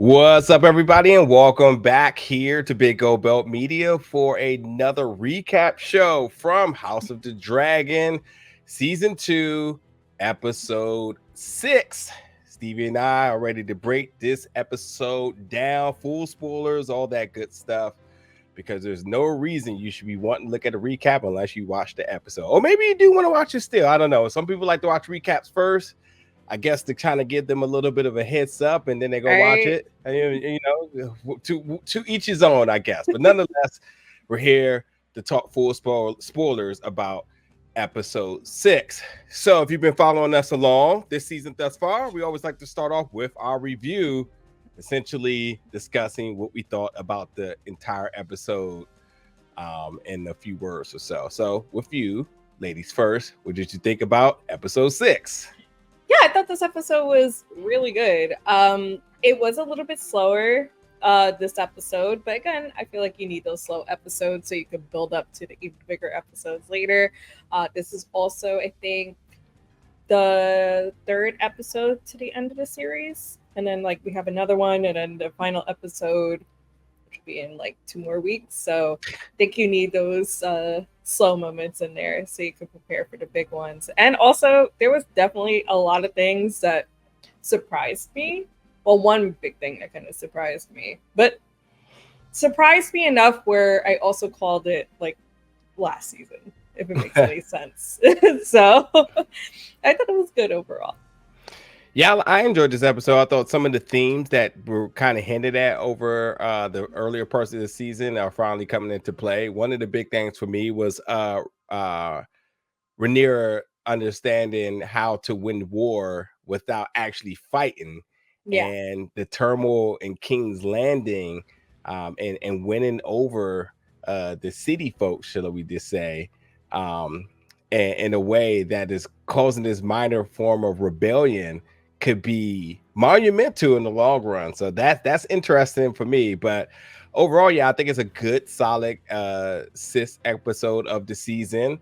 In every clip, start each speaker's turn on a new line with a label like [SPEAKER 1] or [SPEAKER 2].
[SPEAKER 1] What's up, everybody, and welcome back here to Big Gold Belt Media for another recap show from House of the Dragon, Season 2, Episode 6. Stevie and I are ready to break this episode down, full spoilers, all that good stuff, because there's no reason you should be wanting to look at a recap unless you watch the episode. Or maybe you do want to watch it still. I don't know. Some people like to watch recaps first, I guess, to kind of give them a little bit of a heads up, and then they go watch it. And, you know, to each his own, I guess. But nonetheless, we're here to talk full spoilers about episode 6. So if you've been following us along this season thus far, we always like to start off with our review, essentially discussing what we thought about the entire episode in a few words or so. So with you, ladies first, what did you think about episode 6?
[SPEAKER 2] Yeah, I thought this episode was really good. It was a little bit slower this episode, but again, I feel like you need those slow episodes so you can build up to the even bigger episodes later. This is also, I think, the third episode to the end of the series, and then like we have another one, and then the final episode should be in like 2 more weeks. So I think you need those slow moments in there so you can prepare for the big ones. And also, there was definitely a lot of things that surprised me. Well, one big thing that kind of surprised me, but surprised me enough where I also called it like last season, if it makes any sense. So I thought it was good overall.
[SPEAKER 1] Yeah, I enjoyed this episode. I thought some of the themes that were kind of hinted at over the earlier parts of the season are finally coming into play. One of the big things for me was Rhaenyra understanding how to win war without actually fighting, and the turmoil in King's Landing, and winning over the city folks, shall we just say, in a way that is causing this minor form of rebellion could be monumental in the long run. So that's interesting for me. But overall, yeah, I think it's a good, solid 6th episode of the season.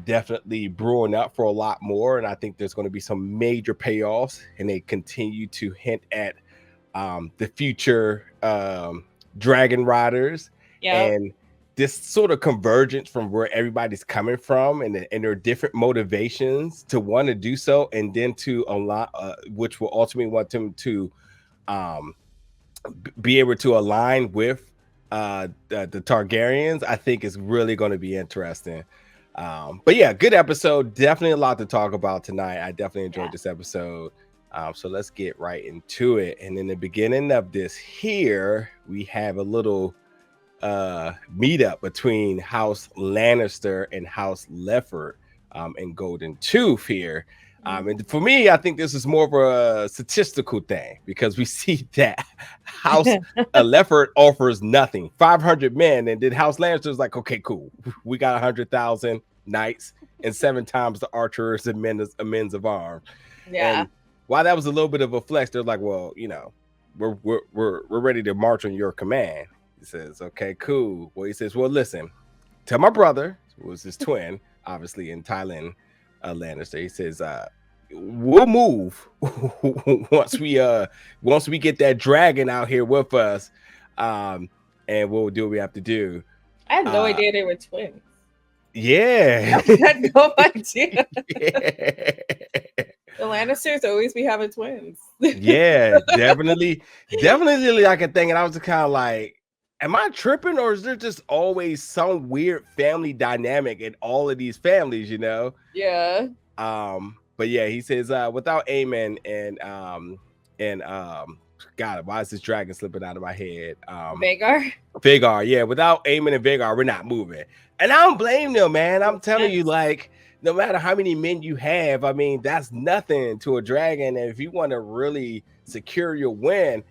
[SPEAKER 1] Definitely brewing up for a lot more, and I think there's going to be some major payoffs, and they continue to hint at the future dragon riders, and this sort of convergence from where everybody's coming from, and their different motivations to want to do so, and then to a lot, which will ultimately want them to be able to align with the Targaryens. I think is really going to be interesting. But yeah, good episode. Definitely a lot to talk about tonight. I definitely enjoyed this episode. So let's get right into it. And in the beginning of this here, we have a little meetup between House Lannister and House Lefford and Golden Tooth here. And for me, I think this is more of a statistical thing, because we see that House Lefford offers nothing, 500 men, and then House Lannister is like, okay, cool, we got 100,000 knights and 7 times the archers and men's of arms. And while that was a little bit of a flex, they're like, well, you know, we're ready to march on your command. He says, okay, cool. Well, he says, well, listen, tell my brother, who was his twin, obviously, in Thailand, Lannister. He says, we'll move once we get that dragon out here with us, and we'll do what we have to do.
[SPEAKER 2] I had no idea they were twins.
[SPEAKER 1] Yeah.
[SPEAKER 2] I had no idea. The Lannisters always be having twins.
[SPEAKER 1] Yeah, definitely like a thing. And I was kind of like, am I tripping, or is there just always some weird family dynamic in all of these families, you know?
[SPEAKER 2] Yeah.
[SPEAKER 1] But yeah, he says, without Aemond and God, why is this dragon slipping out of my head? Vhagar, yeah, without Aemond and Vhagar, we're not moving. And I don't blame them, man. I'm telling you, like, no matter how many men you have, I mean, that's nothing to a dragon. And if you want to really secure your win,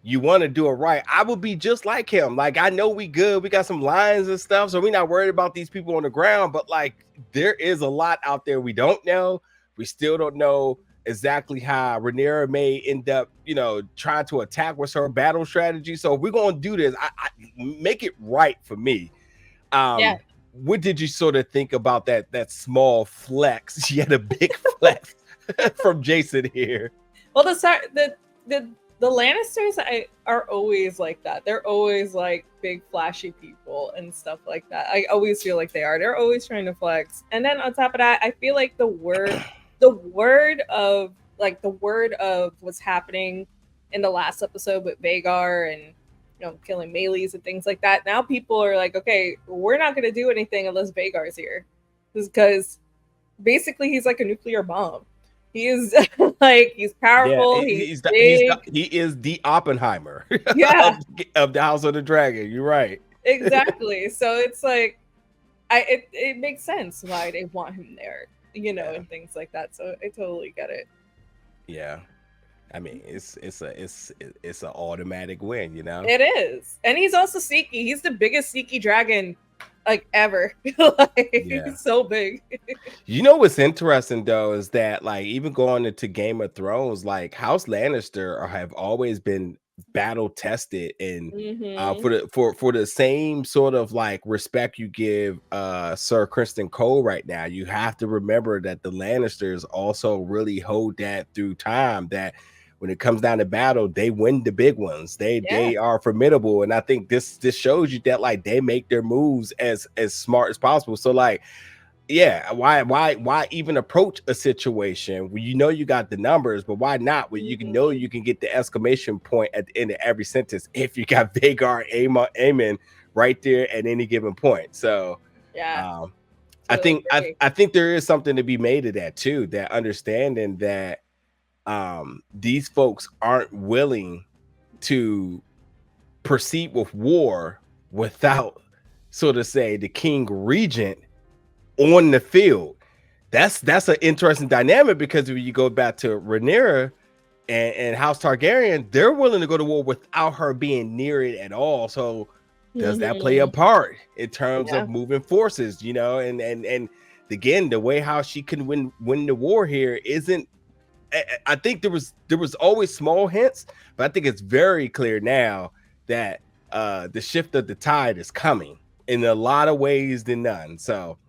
[SPEAKER 1] you want to do it right. I would be just like him. Like, I know we good. We got some lines and stuff, so we're not worried about these people on the ground. But like, there is a lot out there we don't know. We still don't know exactly how Rhaenyra may end up, you know, trying to attack. What's her battle strategy? So if we're gonna do this, I make it right for me. What did you sort of think about that small flex? She had a big flex from Jason here.
[SPEAKER 2] Well, the the Lannisters are always like that. They're always like big flashy people and stuff like that. I always feel like they are. They're always trying to flex. And then on top of that, I feel like the word of what's happening in the last episode with Vhagar and killing Melees and things like that. Now people are like, okay, we're not going to do anything unless Vhagar's here, because basically he's like a nuclear bomb. He is like, he's powerful. He
[SPEAKER 1] is the Oppenheimer
[SPEAKER 2] yeah.
[SPEAKER 1] of the House of the Dragon. You're right.
[SPEAKER 2] Exactly. So it's like, it makes sense why they want him there, and things like that. So I totally get it.
[SPEAKER 1] Yeah. I mean, it's an automatic win,
[SPEAKER 2] It is. And he's also Seeky. He's the biggest Seeky dragon like ever. He's so big.
[SPEAKER 1] What's interesting though is that, like, even going into Game of Thrones, like House Lannister have always been battle tested, and for the same sort of like respect you give Sir Criston Cole right now, you have to remember that the Lannisters also really hold that through time, that when it comes down to battle, they win the big ones. They are formidable, and I think this shows you that, like, they make their moves as smart as possible. So, like, why even approach a situation where you got the numbers, but why not where you can you can get the exclamation point at the end of every sentence if you got Vhagar, Aemond right there at any given point. So I think there is something to be made of that too, that understanding that these folks aren't willing to proceed with war without, so to say, the king regent on the field. That's an interesting dynamic, because if you go back to Rhaenyra and House Targaryen, they're willing to go to war without her being near it at all. So does that play a part in terms of moving forces? And again, the way how she can win the war here isn't. I think there was always small hints, but I think it's very clear now that the shift of the tide is coming in a lot of ways than none. So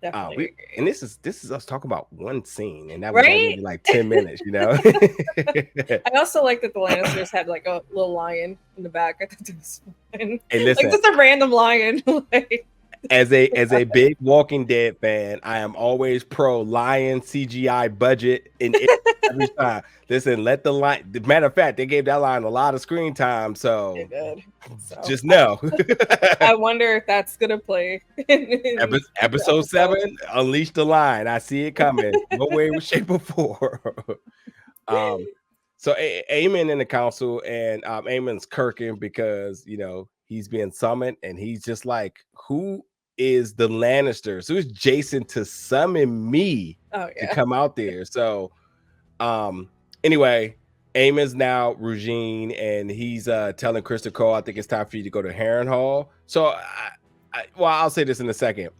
[SPEAKER 1] definitely. And this is us talking about one scene, and that was already like 10 minutes.
[SPEAKER 2] I also like that the Lannisters had like a little lion in the back. I thought it was fun. Hey, listen, like just a random lion.
[SPEAKER 1] As a big Walking Dead fan, I am always pro lion CGI budget in every time. Listen, let the lion. Matter of fact, they gave that lion a lot of screen time, so
[SPEAKER 2] they did. So,
[SPEAKER 1] just know.
[SPEAKER 2] I wonder if that's gonna play in
[SPEAKER 1] episode 7. Unleash the lion. I see it coming. No way, shape, or form. So Aemond in the council, and Aemond's kirking because he's being summoned, and he's just like, who is the Lannisters? Who's Jason to summon me to come out there? So anyway, Aemond's now Regine, and he's telling Criston Cole, I think it's time for you to go to Harrenhal. So I'll say this in a second.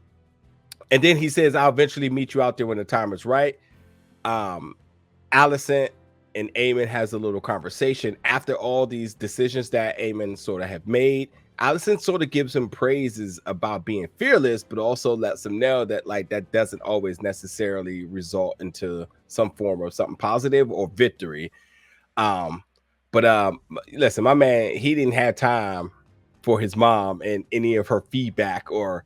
[SPEAKER 1] And then he says, I'll eventually meet you out there when the time is right. Alicent and Aemond has a little conversation after all these decisions that Aemond sort of have made. Alicent sort of gives him praises about being fearless, but also lets him know that, like, that doesn't always necessarily result into some form of something positive or victory. But listen, my man, he didn't have time for his mom and any of her feedback, or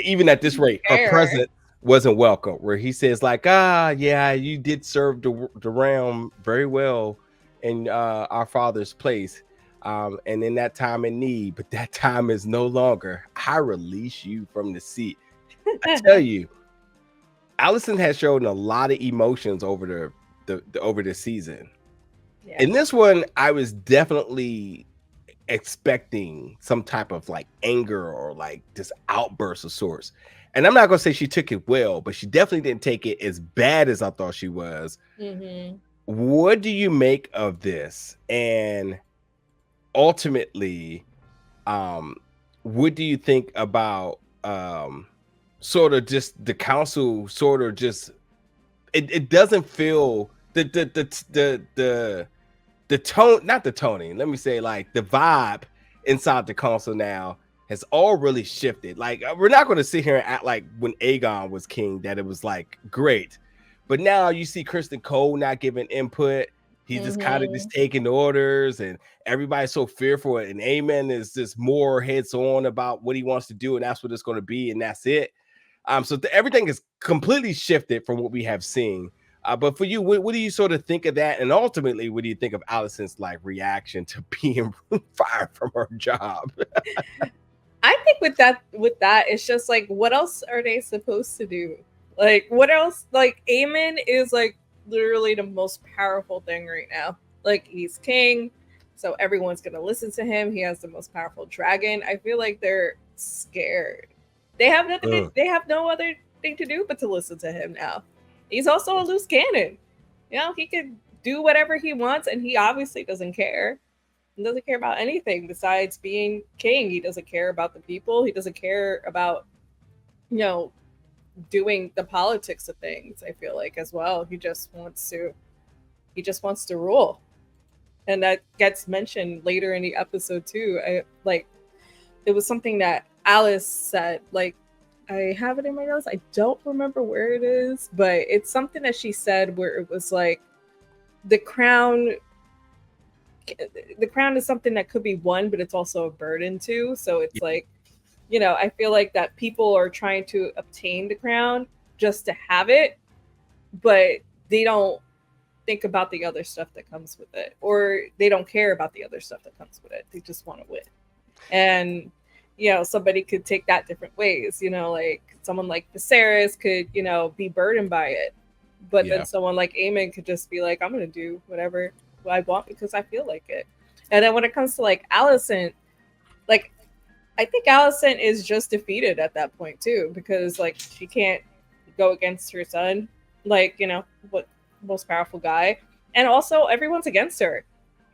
[SPEAKER 1] even at this rate, her presence wasn't welcome. Where he says, like, you did serve the realm very well in our father's place. And in that time in need, but that time is no longer. I release you from the seat. I tell you, Alicent has shown a lot of emotions over the season. In this one, I was definitely expecting some type of like anger or like this outburst of sorts. And I'm not gonna say she took it well, but she definitely didn't take it as bad as I thought she was. What do you make of this? And ultimately, what do you think about sort of just the council sort of just it doesn't feel the tone, not the toning, let me say, like, the vibe inside the council now has all really shifted. Like, we're not going to sit here and act like when Aegon was king that it was like great, but now you see Criston Cole not giving input. he's just kind of just taking orders, and everybody's so fearful. And Aemond is just more heads on about what he wants to do, and that's what it's going to be, and that's it. So everything is completely shifted from what we have seen. But for you, what do you sort of think of that? And ultimately, what do you think of Alicent's like reaction to being fired from her job?
[SPEAKER 2] I think with that, it's just like, what else are they supposed to do? Like, what else? Like, Aemond is like literally the most powerful thing right now. Like, he's king, so everyone's gonna listen to him. He has the most powerful dragon. I feel like they're scared. They have nothing. They have no other thing to do but to listen to him now. He's also a loose cannon. You know, he could do whatever he wants, and he obviously doesn't care. He doesn't care about anything besides being king. He doesn't care about the people. He doesn't care about, you know, doing the politics of things. I feel like as well. He just wants to rule, and that gets mentioned later in the episode too. It was something that Alice said. Like, I have it in my notes. I don't remember where it is, but it's something that she said where it was like the crown is something that could be won, but it's also a burden too. So it's like, you know, I feel like that people are trying to obtain the crown just to have it, but they don't think about the other stuff that comes with it, or they don't care about the other stuff that comes with it. They just want to win. And, you know, somebody could take that different ways, you know, like someone like Viserys could, you know, be burdened by it. But then someone like Aemond could just be like, I'm going to do whatever I want because I feel like it. And then when it comes to like Alicent, like, I think Alicent is just defeated at that point too, because like she can't go against her son, like, you know, what most powerful guy. And also everyone's against her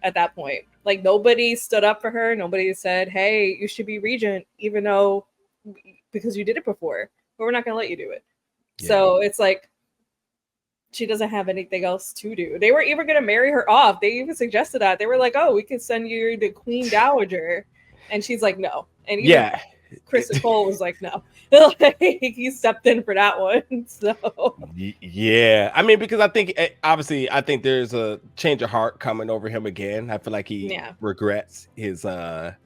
[SPEAKER 2] at that point. Like, nobody stood up for her. Nobody said, hey, you should be regent, even though because you did it before, but we're not going to let you do it. Yeah. So it's like, she doesn't have anything else to do. They were even going to marry her off. They even suggested that. They were like, oh, we could send you the Queen Dowager. And she's like, no. And even Chris and Cole was like, no. He stepped in for that one. So
[SPEAKER 1] yeah, I mean, because I think obviously I think there's a change of heart coming over him again. I feel like he regrets his sort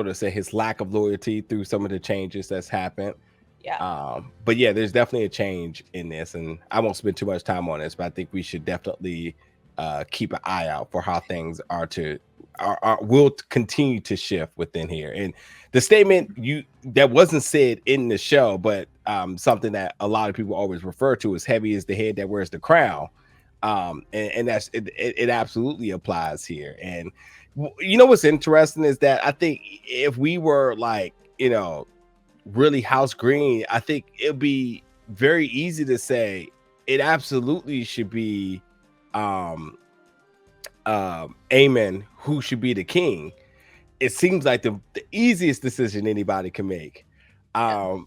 [SPEAKER 1] of say his lack of loyalty through some of the changes that's happened.
[SPEAKER 2] Yeah.
[SPEAKER 1] But yeah, there's definitely a change in this, and I won't spend too much time on this, but I think we should definitely keep an eye out for how things will continue to shift within here. And the statement that wasn't said in the show, but something that a lot of people always refer to as heavy is the head that wears the crown. And that's it absolutely applies here. And you know what's interesting is that I think if we were like, you know, really house green, I think it'd be very easy to say it absolutely should be Aemond who should be the king. It seems like the easiest decision anybody can make. But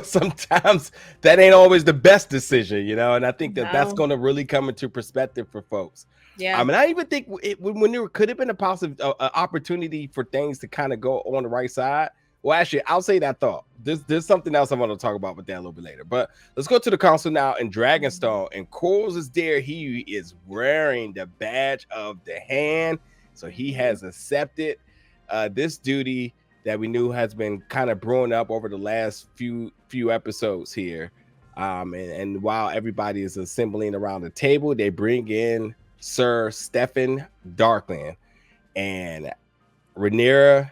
[SPEAKER 1] sometimes that ain't always the best decision, you know, and I think that's going to really come into perspective for folks.
[SPEAKER 2] Yeah.
[SPEAKER 1] I mean, I even think when there could have been a possible opportunity for things to kind of go on the right side. Well, actually, I'll say that thought. There's something else I want to talk about with that a little bit later. But let's go to the council now in Dragonstone. And Corals is there. He is wearing the badge of the hand. So he has accepted this duty that we knew has been kind of brewing up over the last few episodes here. And while everybody is assembling around the table, they bring in Sir Stefan Darkland. And Rhaenyra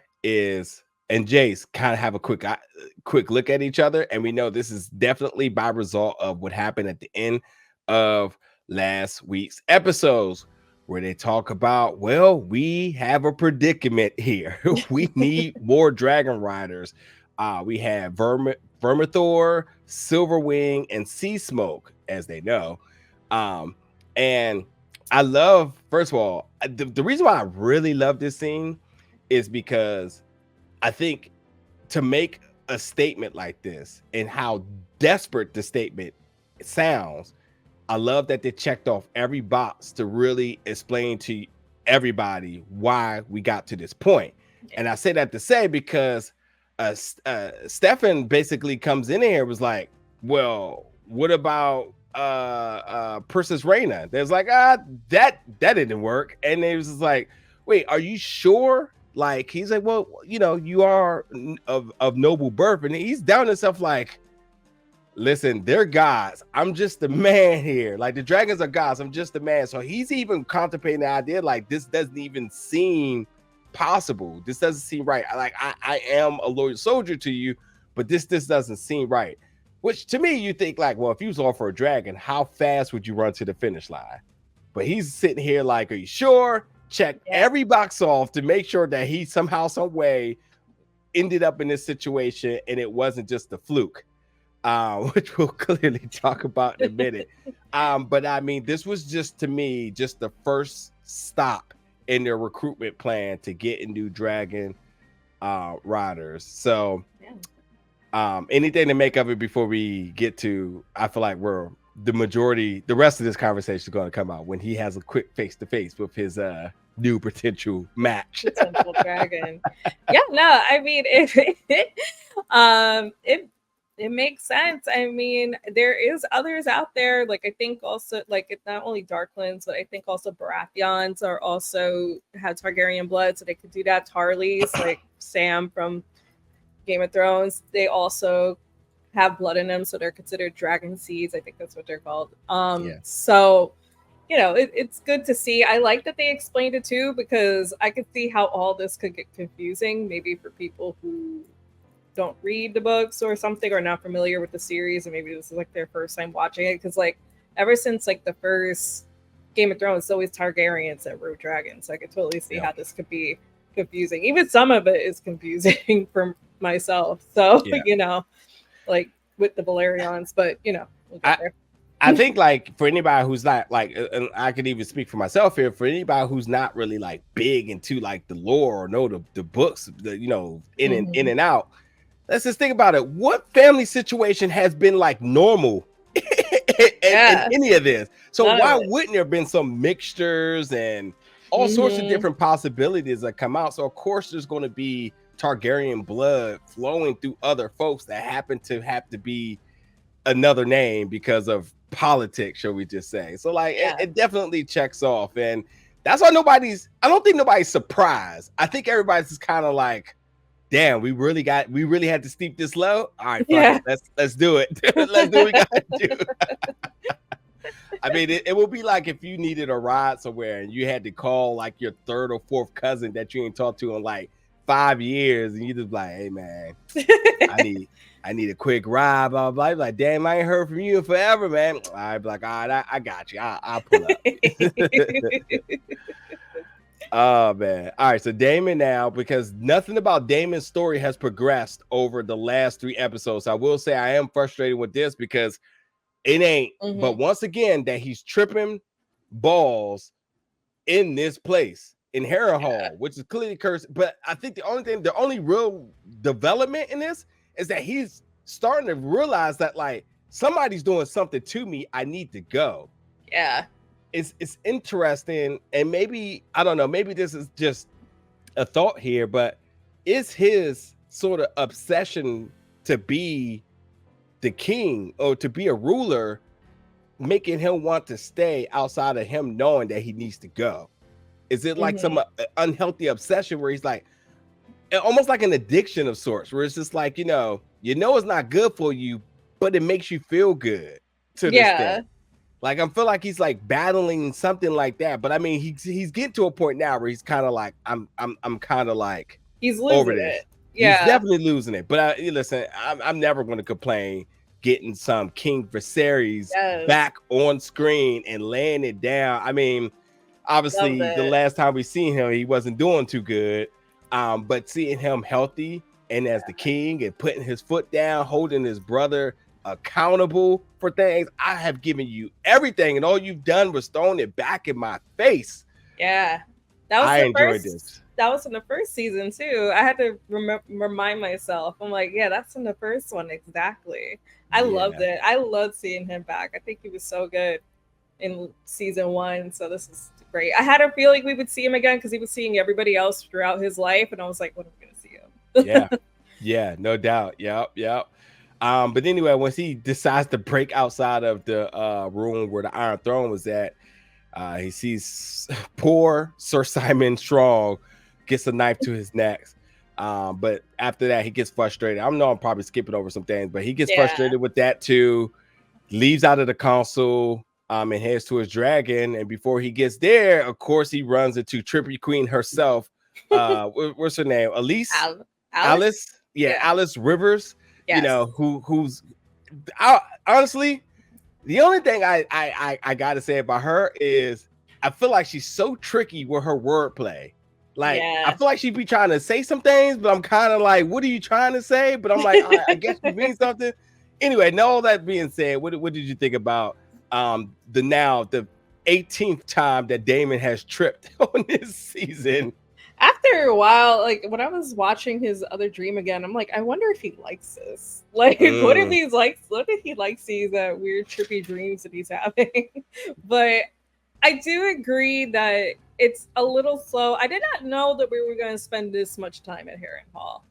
[SPEAKER 1] and Jace kind of have a quick look at each other, and we know this is definitely by result of what happened at the end of last week's episodes, where they talk about, well, we have a predicament here. We need more dragon riders. We have Vermithor, Silverwing, and Seasmoke, as they know. And I love, first of all, the reason why I really love this scene is because I think to make a statement like this and how desperate the statement sounds, I love that they checked off every box to really explain to everybody why we got to this point. And I say that to say because Stefan basically comes in here and was like, well, what about Princess Rhaena. There's like, that didn't work. And it was just like, wait, are you sure? Like, he's like, well, you are of noble birth. And he's down himself like, listen, they're gods. I'm just the man here. Like, the dragons are gods. I'm just the man. So he's even contemplating the idea, like, this doesn't even seem possible. This doesn't seem right. Like, I am a loyal soldier to you, but this doesn't seem right. Which to me, you think like, well, if you was on for a dragon, how fast would you run to the finish line? But he's sitting here like, are you sure? Check every box off to make sure that he somehow, some way ended up in this situation and it wasn't just a fluke. Which we'll clearly talk about in a minute. But I mean, this was just, to me, just the first stop in their recruitment plan to get new dragon riders. So anything to make of it before we get to, I feel like the rest of this conversation is going to come out when he has a quick face-to-face with his new potential match.
[SPEAKER 2] Potential dragon. Yeah, no, I mean, it makes sense. I mean, there is others out there. Like, I think also, like, it's not only Darklands, but I think also Baratheons have Targaryen blood, so they could do that. Tarleys, like Sam from Game of Thrones, they also have blood in them, so they're considered dragon seeds. I think that's what they're called. So, it's good to see. I like that they explained it too, because I could see how all this could get confusing, maybe for people who don't read the books or something, or not familiar with the series, and maybe this is like their first time watching it, because like ever since like the first Game of Thrones, it's always Targaryens that rule dragons. So I could totally see how this could be confusing. Even some of it is confusing for myself. So like with the Valerians, but we'll get there.
[SPEAKER 1] I think like for anybody who's not like, and I could even speak for myself here, for anybody who's not really like big into like the lore or know the books, in and out. Let's just think about it. What family situation has been like normal in any of this? So why wouldn't there have been some mixtures and all sorts of different possibilities that come out? So of course there's going to be Targaryen blood flowing through other folks that happen to have to be another name because of politics, shall we just say. So like it definitely checks off, and that's why I don't think nobody's surprised. I think everybody's just kind of like, damn, we really had to steep this low. All right, fine, let's do it. Let's do what we gotta do. I mean, it would be like if you needed a ride somewhere and you had to call like your third or fourth cousin that you ain't talked to in like 5 years, and you just like, hey man, I need a quick ride, blah blah blah. Like, damn, I ain't heard from you in forever, man. I'd be like, all right, I got you. I'll pull up. Oh man. All right, so Daemon now, because nothing about Daemon's story has progressed over the last 3 episodes. I will say I am frustrated with this because it ain't. But once again, that he's tripping balls in this place in Harrenhal, which is clearly cursed. But I think the only real development in this is that he's starting to realize that like somebody's doing something to me. I need to go.
[SPEAKER 2] Yeah.
[SPEAKER 1] It's interesting, and maybe I don't know, maybe this is just a thought here, but is his sort of obsession to be the king or to be a ruler making him want to stay outside of him knowing that he needs to go? Is it like some unhealthy obsession where he's like almost like an addiction of sorts, where it's just like, it's not good for you, but it makes you feel good to this thing. Like, I feel like he's like battling something like that. But I mean, he's getting to a point now where he's kind of like, I'm kind of like,
[SPEAKER 2] he's losing
[SPEAKER 1] over this. Yeah, he's definitely losing it. But listen, I'm never going to complain getting some King Viserys back on screen and laying it down. I mean, obviously the last time we seen him, he wasn't doing too good. But seeing him healthy and as the king and putting his foot down, holding his brother accountable for things. I have given you everything, and all you've done was thrown it back in my face.
[SPEAKER 2] Yeah, I enjoyed this. That was in the first season too. I had to remind myself. I'm like, yeah, that's in the first one exactly. I loved it. I loved seeing him back. I think he was so good in season 1. So this is great. I had a feeling we would see him again because he was seeing everybody else throughout his life, and I was like, when are we going to see him?
[SPEAKER 1] Yeah, no doubt. Yep. But anyway, once he decides to break outside of the room where the Iron Throne was at, he sees poor Sir Simon Strong gets a knife to his neck. But after that, he gets frustrated. I know I'm probably skipping over some things, but he gets frustrated with that too. Leaves out of the council and heads to his dragon. And before he gets there, of course, he runs into Trippy Queen herself. What's her name? Alice? Yeah, Alice Rivers. Yes. You know, who's honestly, the only thing I gotta say about her is I feel like she's so tricky with her wordplay. Like, I feel like she'd be trying to say some things, but I'm kind of like, what are you trying to say? But I'm like, I guess you mean something. Anyway, now all that being said, what did you think about the 18th time that Daemon has tripped on this season?
[SPEAKER 2] After a while, like when I was watching his other dream again, I'm like, I wonder if he likes this. Like, what if he likes these weird trippy dreams that he's having? But I do agree that it's a little slow. I did not know that we were going to spend this much time at Harrenhal,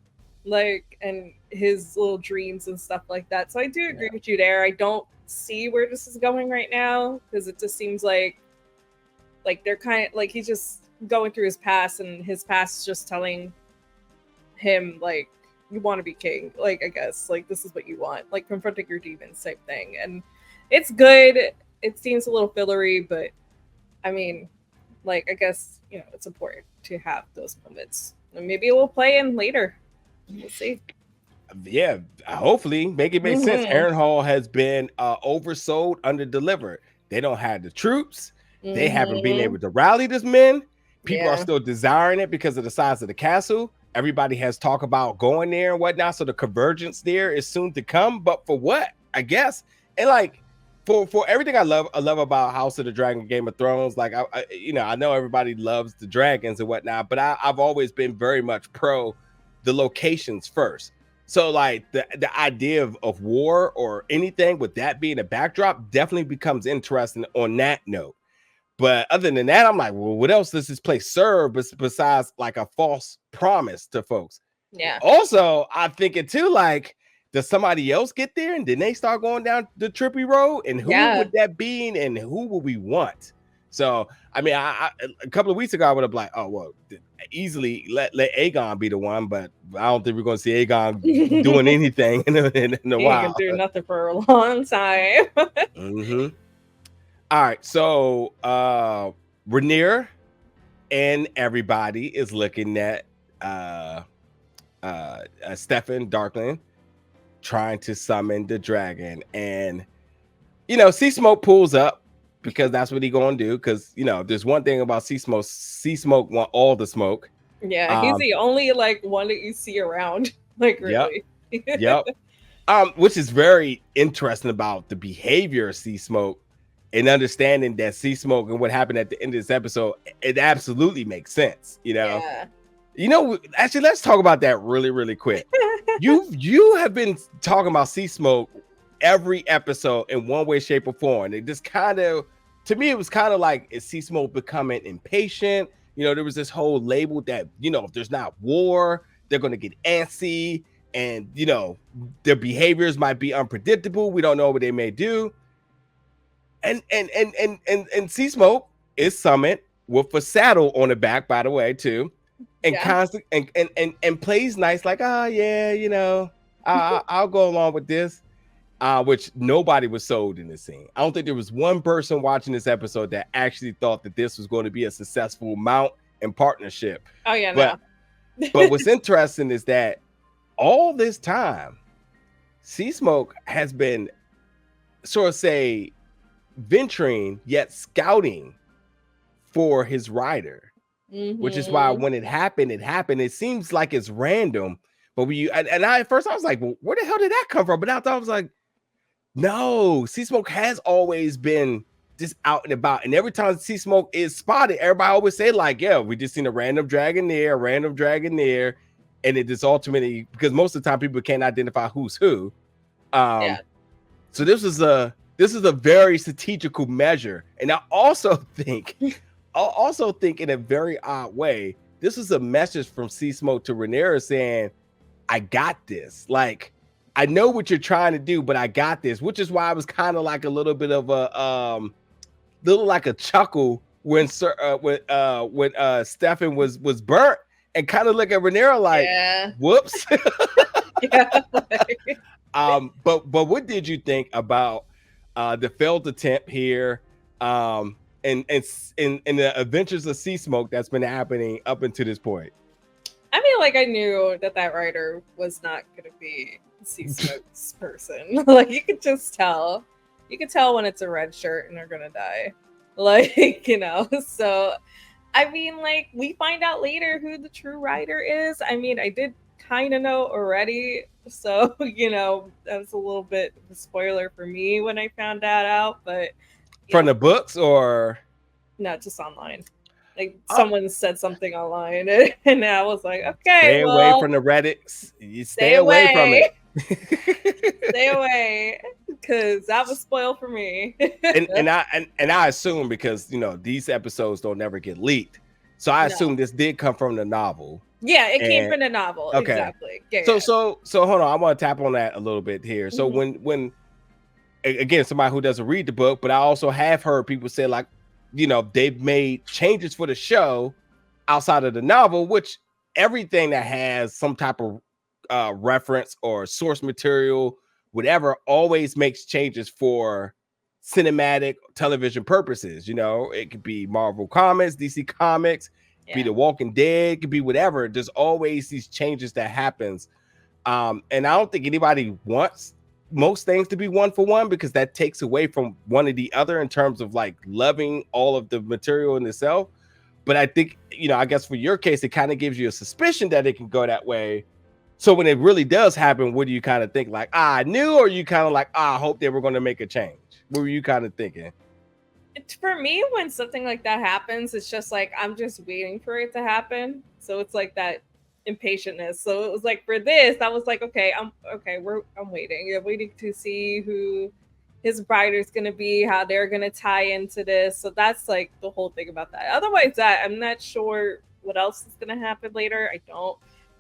[SPEAKER 2] like, and his little dreams and stuff like that. So I do agree with you there. I don't see where this is going right now because it just seems like they're kind of like he's just going through his past, and his past is just telling him like, you want to be king, like, I guess, like, this is what you want, like confronting your demons type thing. And it's good. It seems a little fillery, but I mean, like, I guess, you know, it's important to have those moments, and maybe it will play in later. We'll see.
[SPEAKER 1] Yeah, hopefully make it make sense. Harrenhal has been oversold, underdelivered. They don't have the troops. They haven't been able to rally these men. People are still desiring it because of the size of the castle. Everybody has talked about going there and whatnot. So the convergence there is soon to come. But for what? I guess. And like for everything I love about House of the Dragon, Game of Thrones. Like I know everybody loves the dragons and whatnot, but I've always been very much pro the locations first. So like the idea of war or anything with that being a backdrop definitely becomes interesting on that note. But other than that, I'm like, well, what else does this place serve besides like a false promise to folks?
[SPEAKER 2] Yeah.
[SPEAKER 1] Also, I'm thinking too, like, does somebody else get there and then they start going down the trippy road? And who would that be? And who would we want? So, I mean, I a couple of weeks ago, I would have like, oh, well, easily let Aegon be the one, but I don't think we're going to see Aegon doing anything in a while.
[SPEAKER 2] He can do nothing for a long time.
[SPEAKER 1] All right, so Rhaenyra and everybody is looking at Stefan Darkland trying to summon the dragon, and Seasmoke pulls up because that's what he gonna do. Because there's one thing about Seasmoke. Seasmoke want all the smoke.
[SPEAKER 2] Yeah, he's the only like one that you see around. Like, really.
[SPEAKER 1] Yep. Which is very interesting about the behavior of Seasmoke. And understanding that Seasmoke and what happened at the end of this episode, it absolutely makes sense. Actually, let's talk about that really, really quick. You have been talking about Seasmoke every episode in one way, shape, or form. It just kind of, to me, it was kind of like, is Seasmoke becoming impatient? There was this whole label that, if there's not war, they're going to get antsy, and their behaviors might be unpredictable. We don't know what they may do. And Seasmoke is summoned with a saddle on the back, by the way, too, and constant and plays nice, like, I'll go along with this, which nobody was sold in this scene. I don't think there was one person watching this episode that actually thought that this was going to be a successful mount and partnership.
[SPEAKER 2] Oh yeah,
[SPEAKER 1] but what's interesting is that all this time, Seasmoke has been sort of say venturing yet scouting for his rider, which is why when it happened. It seems like it's random, but at first I was like, well, where the hell did that come from? But after I was like, no, Seasmoke has always been just out and about, and every time Seasmoke is spotted, everybody always say like, yeah, we just seen a random dragon there, and it just ultimately, because most of the time people can't identify who's who. So this is a very strategical measure. And I also think in a very odd way, this is a message from Seasmoke to Rhaenyra saying, I got this. Like, I know what you're trying to do, but I got this, which is why I was kind of like a little bit of a little like a chuckle when Stefan was burnt, and kind of look at Rhaenyra like, whoops.
[SPEAKER 2] Yeah.
[SPEAKER 1] But what did you think about the failed attempt here, and the adventures of Seasmoke that's been happening up until this point?
[SPEAKER 2] I mean, like, I knew that writer was not going to be Seasmoke's person. Like, you could just tell. You could tell when it's a red shirt and they're going to die. Like, you know, so, I mean, like, we find out later who the true writer is. I mean, I did kind of know already. So, you know, that was a little bit of a spoiler for me when I found that out. But
[SPEAKER 1] from the books, or
[SPEAKER 2] no, just online. Like, someone said something online, and I was like, okay,
[SPEAKER 1] stay away from the Reddits. You stay away from
[SPEAKER 2] it. Stay away, because that was spoiled for me.
[SPEAKER 1] and I assume, because, you know, these episodes don't never get leaked, so I assume this did come from the novel.
[SPEAKER 2] Yeah, it came from the novel. Okay. Exactly. Yeah,
[SPEAKER 1] so hold on, I want to tap on that a little bit here. So when again, somebody who doesn't read the book, but I also have heard people say, like, you know, they've made changes for the show outside of the novel, which everything that has some type of reference or source material, whatever, always makes changes for cinematic television purposes. You know, it could be Marvel Comics, DC Comics, be The Walking Dead, it could be whatever. There's always these changes that happens. And I don't think anybody wants most things to be one for one, because that takes away from one or the other in terms of like loving all of the material in itself. But I think, you know, I guess for your case, it kind of gives you a suspicion that it can go that way. So when it really does happen, what do you kind of think? Like, I knew, or you kind of like, I hope they were going to make a change? What were you kind of thinking?
[SPEAKER 2] For me, when something like that happens, it's just like, I'm just waiting for it to happen. So it's like that impatientness. So it was like, for this, I was like, okay, I'm waiting. I'm waiting to see who his writer's gonna be, how they're gonna tie into this. So that's like the whole thing about that. Otherwise, that I'm not sure what else is gonna happen later. I don't,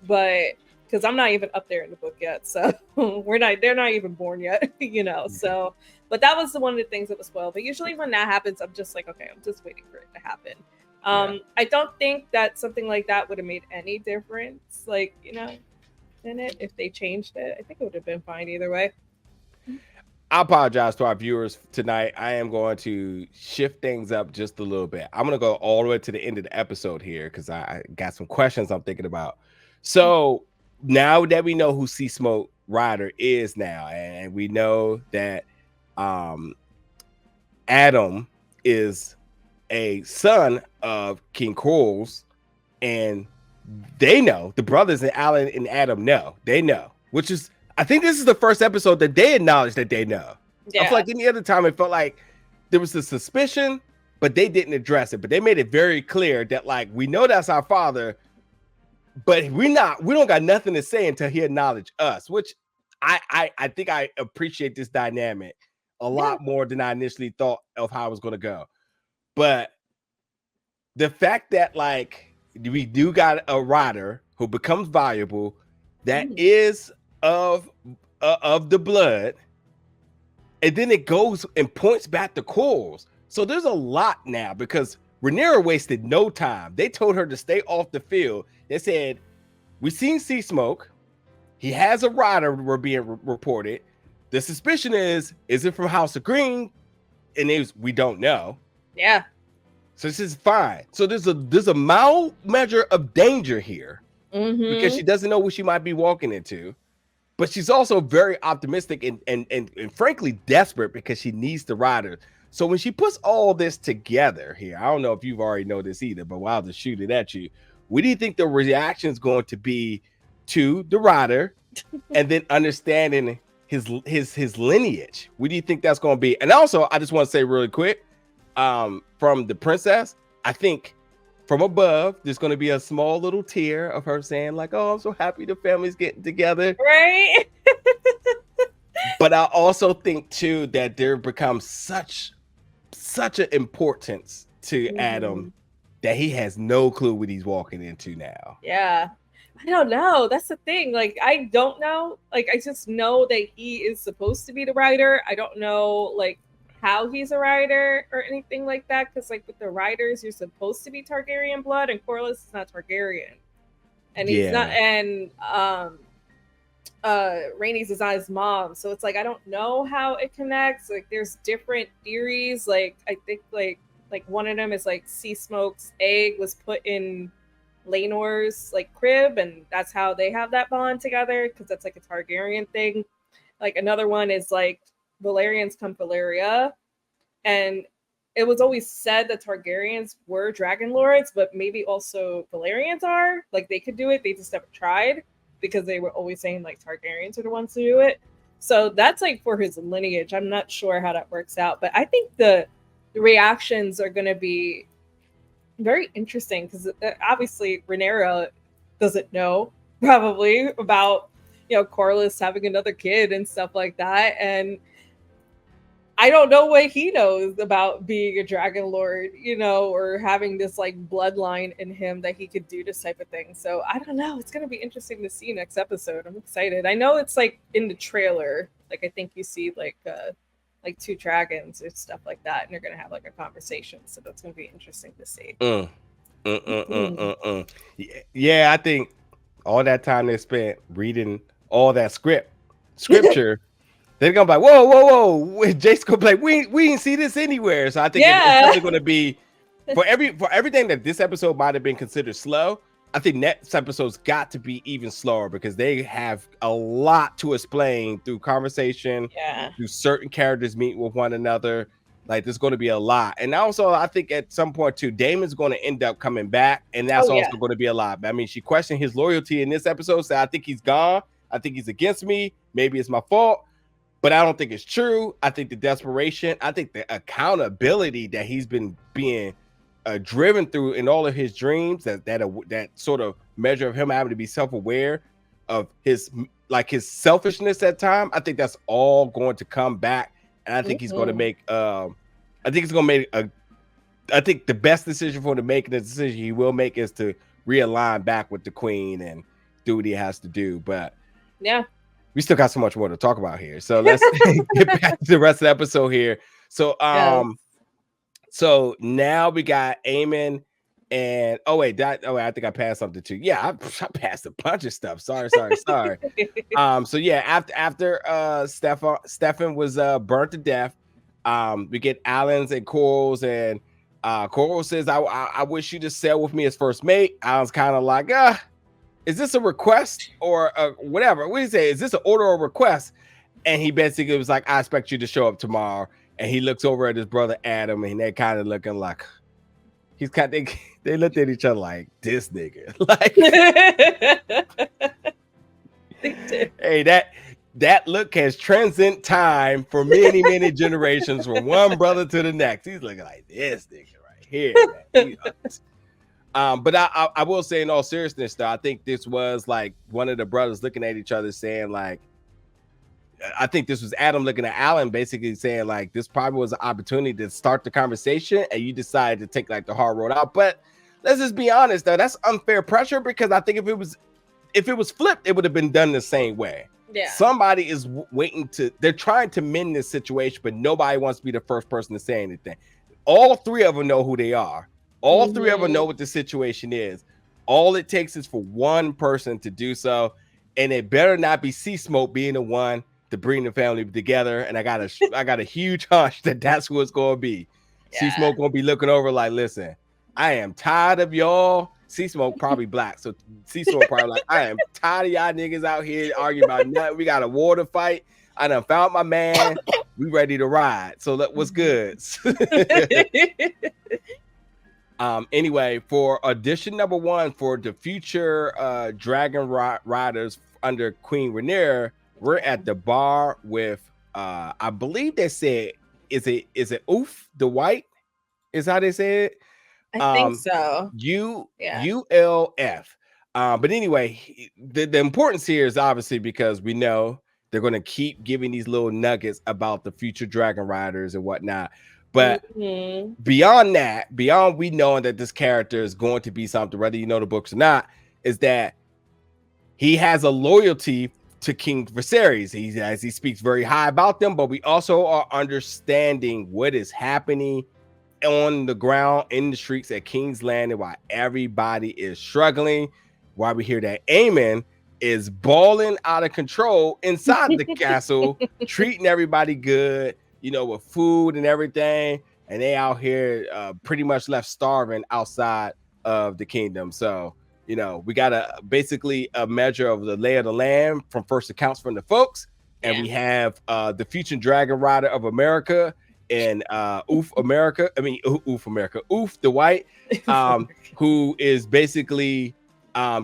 [SPEAKER 2] but because I'm not even up there in the book yet, so they're not even born yet, you know. So, but that was one of the things that was spoiled. But usually when that happens, I'm just like, okay, I'm just waiting for it to happen. I don't think that something like that would have made any difference, like, you know, in it if they changed it. I think it would have been fine either way.
[SPEAKER 1] I apologize to our viewers tonight. I am going to shift things up just a little bit. I'm going to go all the way to the end of the episode here, because I got some questions I'm thinking about. So now that we know who Seasmoke Rider is now, and we know that Addam is a son of King Corlys, and they know, the brothers and Alyn and Addam know, they know, which is, I think this is the first episode that they acknowledge that they know. I feel like any other time it felt like there was a suspicion, but they didn't address it. But they made it very clear that, like, we know that's our father, but we don't got nothing to say until he acknowledged us, which I think I appreciate this dynamic a lot more than I initially thought of how it was going to go. But the fact that, like, we do got a rider who becomes valuable that is of the blood, and then it goes and points back to Corlys. So there's a lot now, because Rhaenyra wasted no time. They told her to stay off the field. They said, we've seen Seasmoke. He has a rider we're being reported. The suspicion is it from House of Green? And we don't know.
[SPEAKER 2] Yeah.
[SPEAKER 1] So this is fine. So there's a mild measure of danger here, because she doesn't know what she might be walking into. But she's also very optimistic and frankly desperate, because she needs the rider. So when she puts all this together here, I don't know if you've already know this either, but I'll just shoot it at you. What do you think the reaction is going to be to the rider, and then understanding his lineage? What do you think that's going to be? And also, I just want to say really quick, from the princess, I think from above, there's going to be a small little tear of her saying, like, oh, I'm so happy the family's getting together.
[SPEAKER 2] Right.
[SPEAKER 1] But I also think, too, that there becomes such an importance to Addam that he has no clue what he's walking into now.
[SPEAKER 2] Yeah. I don't know. That's the thing. Like, I don't know. Like, I just know that he is supposed to be the writer. I don't know, like, how he's a writer or anything like that. Because, like, with the writers, you're supposed to be Targaryen blood, and Corlys is not Targaryen, and he's not.
[SPEAKER 1] Yeah.
[SPEAKER 2] And Rhaenys is not his mom, so it's like I don't know how it connects. Like, there's different theories. Like, I think like one of them is like Seasmoke's egg was put in Laenor's like crib, and that's how they have that bond together because that's like a Targaryen thing. Like another one is like Valerians come Valeria, and it was always said that Targaryens were dragon lords, but maybe also Valerians are. Like they could do it, they just never tried because they were always saying like Targaryens are the ones to do it. So that's like for his lineage. I'm not sure how that works out, but I think the reactions are going to be very interesting because obviously Rhaenyra doesn't know probably about Corlys having another kid and stuff like that, and I don't know what he knows about being a dragon lord, or having this like bloodline in him that he could do this type of thing. So I don't know. It's gonna be interesting to see next episode. I'm excited. I know it's like in the trailer. Like I think you see like two dragons or stuff like that, and they're gonna have like a conversation. So that's gonna be interesting to see.
[SPEAKER 1] Yeah, I think all that time they spent reading all that scripture, they're gonna be like, whoa. Jake's gonna be like, we didn't see this anywhere. So I think it's definitely gonna be for everything that this episode might have been considered slow. I think next episode's got to be even slower because they have a lot to explain through conversation, through certain characters meeting with one another. Like there's going to be a lot. And also I think at some point too, Daemon's going to end up coming back, and that's also going to be a lot. I mean, she questioned his loyalty in this episode, said, I think he's gone. I think he's against me. Maybe it's my fault, but I don't think it's true. I think the desperation, I think the accountability that he's been being driven through in all of his dreams, that sort of measure of him having to be self-aware of his selfishness at time. I think that's all going to come back. And I think he's going to make. I think the best decision for him to make, the decision he will make, is to realign back with the queen and do what he has to do. But
[SPEAKER 2] yeah,
[SPEAKER 1] we still got so much more to talk about here. So let's get back to the rest of the episode here. So so now we got Aemond and I think I passed something too. Yeah, I passed a bunch of stuff. Sorry. So yeah, after Stefan was burnt to death, we get Alyn's and Coral's, and Coral says, I wish you to sail with me as first mate. Alyn's kind of like, is this a request or whatever? What do you say? Is this an order or request? And he basically was like, I expect you to show up tomorrow. And he looks over at his brother Addam, and they're kind of looking like they looked at each other like, this nigga. Like, hey, that look has transcent time for many, many generations from one brother to the next. He's looking like this nigga right here, man. But I will say, in all seriousness, though, I think this was like one of the brothers looking at each other saying, like, I think this was Addam looking at Alyn, basically saying, like, this probably was an opportunity to start the conversation, and you decided to take like the hard road out. But let's just be honest, though, that's unfair pressure, because I think if it was flipped, it would have been done the same way.
[SPEAKER 2] Yeah.
[SPEAKER 1] Somebody is they're trying to mend this situation, but nobody wants to be the first person to say anything. All three of them know who they are. All three of them know what the situation is. All it takes is for one person to do so, and it better not be Seasmoke being the one to bring the family together. And I got a huge hunch that that's who it's going to be. Yeah. Seasmoke going to be looking over like, listen, I am tired of y'all. Seasmoke probably black, so Seasmoke probably like, I am tired of y'all niggas out here arguing about nothing. We got a war to fight. I done found my man. We ready to ride. So what's good? Anyway, for audition number 1 for the future Dragon Riders under Queen Rhaenyra, we're at the bar with I believe they said, is it Oof the White? Is how they say it?
[SPEAKER 2] I think so.
[SPEAKER 1] ULF. But anyway, the importance here is obviously because we know they're going to keep giving these little nuggets about the future Dragon Riders and whatnot. But beyond that, beyond we knowing that this character is going to be something, whether you know the books or not, is that he has a loyalty to King Viserys. He speaks very high about them, but we also are understanding what is happening on the ground in the streets at King's Landing, why everybody is struggling, why we hear that Aemond is balling out of control inside the castle, treating everybody good, with food and everything, and they out here pretty much left starving outside of the kingdom. So we got basically a measure of the lay of the land from first accounts from the folks, and we have the future dragon rider of America and Oof America. I mean Oof America, Oof the White, who is basically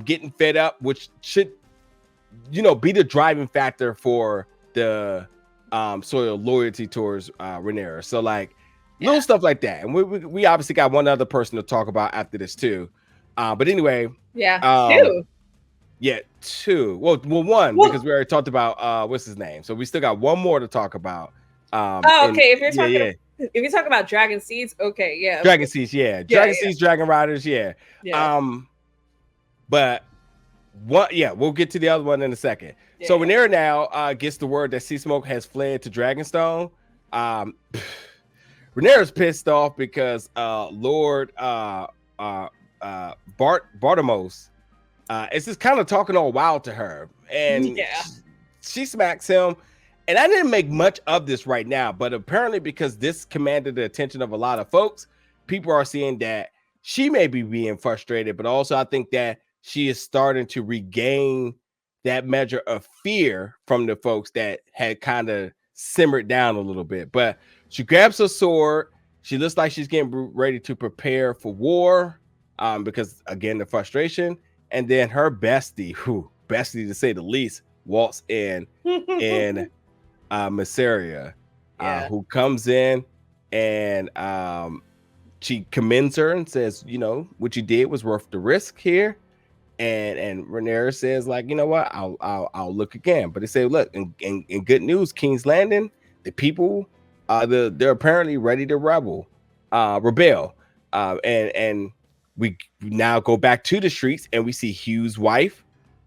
[SPEAKER 1] getting fed up, which should be the driving factor for the sort of loyalty towards Rhaenyra. So like little stuff like that, and we obviously got one other person to talk about after this too. But anyway,
[SPEAKER 2] two.
[SPEAKER 1] Yeah, two. Well, one because we already talked about what's his name. So we still got one more to talk about.
[SPEAKER 2] Okay. If you're talking about Dragon Seeds, okay, yeah.
[SPEAKER 1] Dragon Seeds, Dragon Seeds, Dragon Riders, But we'll get to the other one in a second. So Rhaenyra now gets the word that Seasmoke has fled to Dragonstone. Rhaenyra's pissed off because Lord Bartimos is just kind of talking all wild to her, and she smacks him. And I didn't make much of this right now, but apparently because this commanded the attention of a lot of folks, people are seeing that she may be being frustrated, but also I think that she is starting to regain that measure of fear from the folks that had kind of simmered down a little bit. But she grabs her sword. She looks like she's getting ready to prepare for war because, again, the frustration. And then her bestie to say the least, walks in and Mysaria, who comes in and she commends her and says, what you did was worth the risk here. And Rhaenyra says, like, you know what, I'll look again. But they say, look, in good news, King's Landing, the people, they're apparently ready to rebel. And we now go back to the streets and we see Hugh's wife,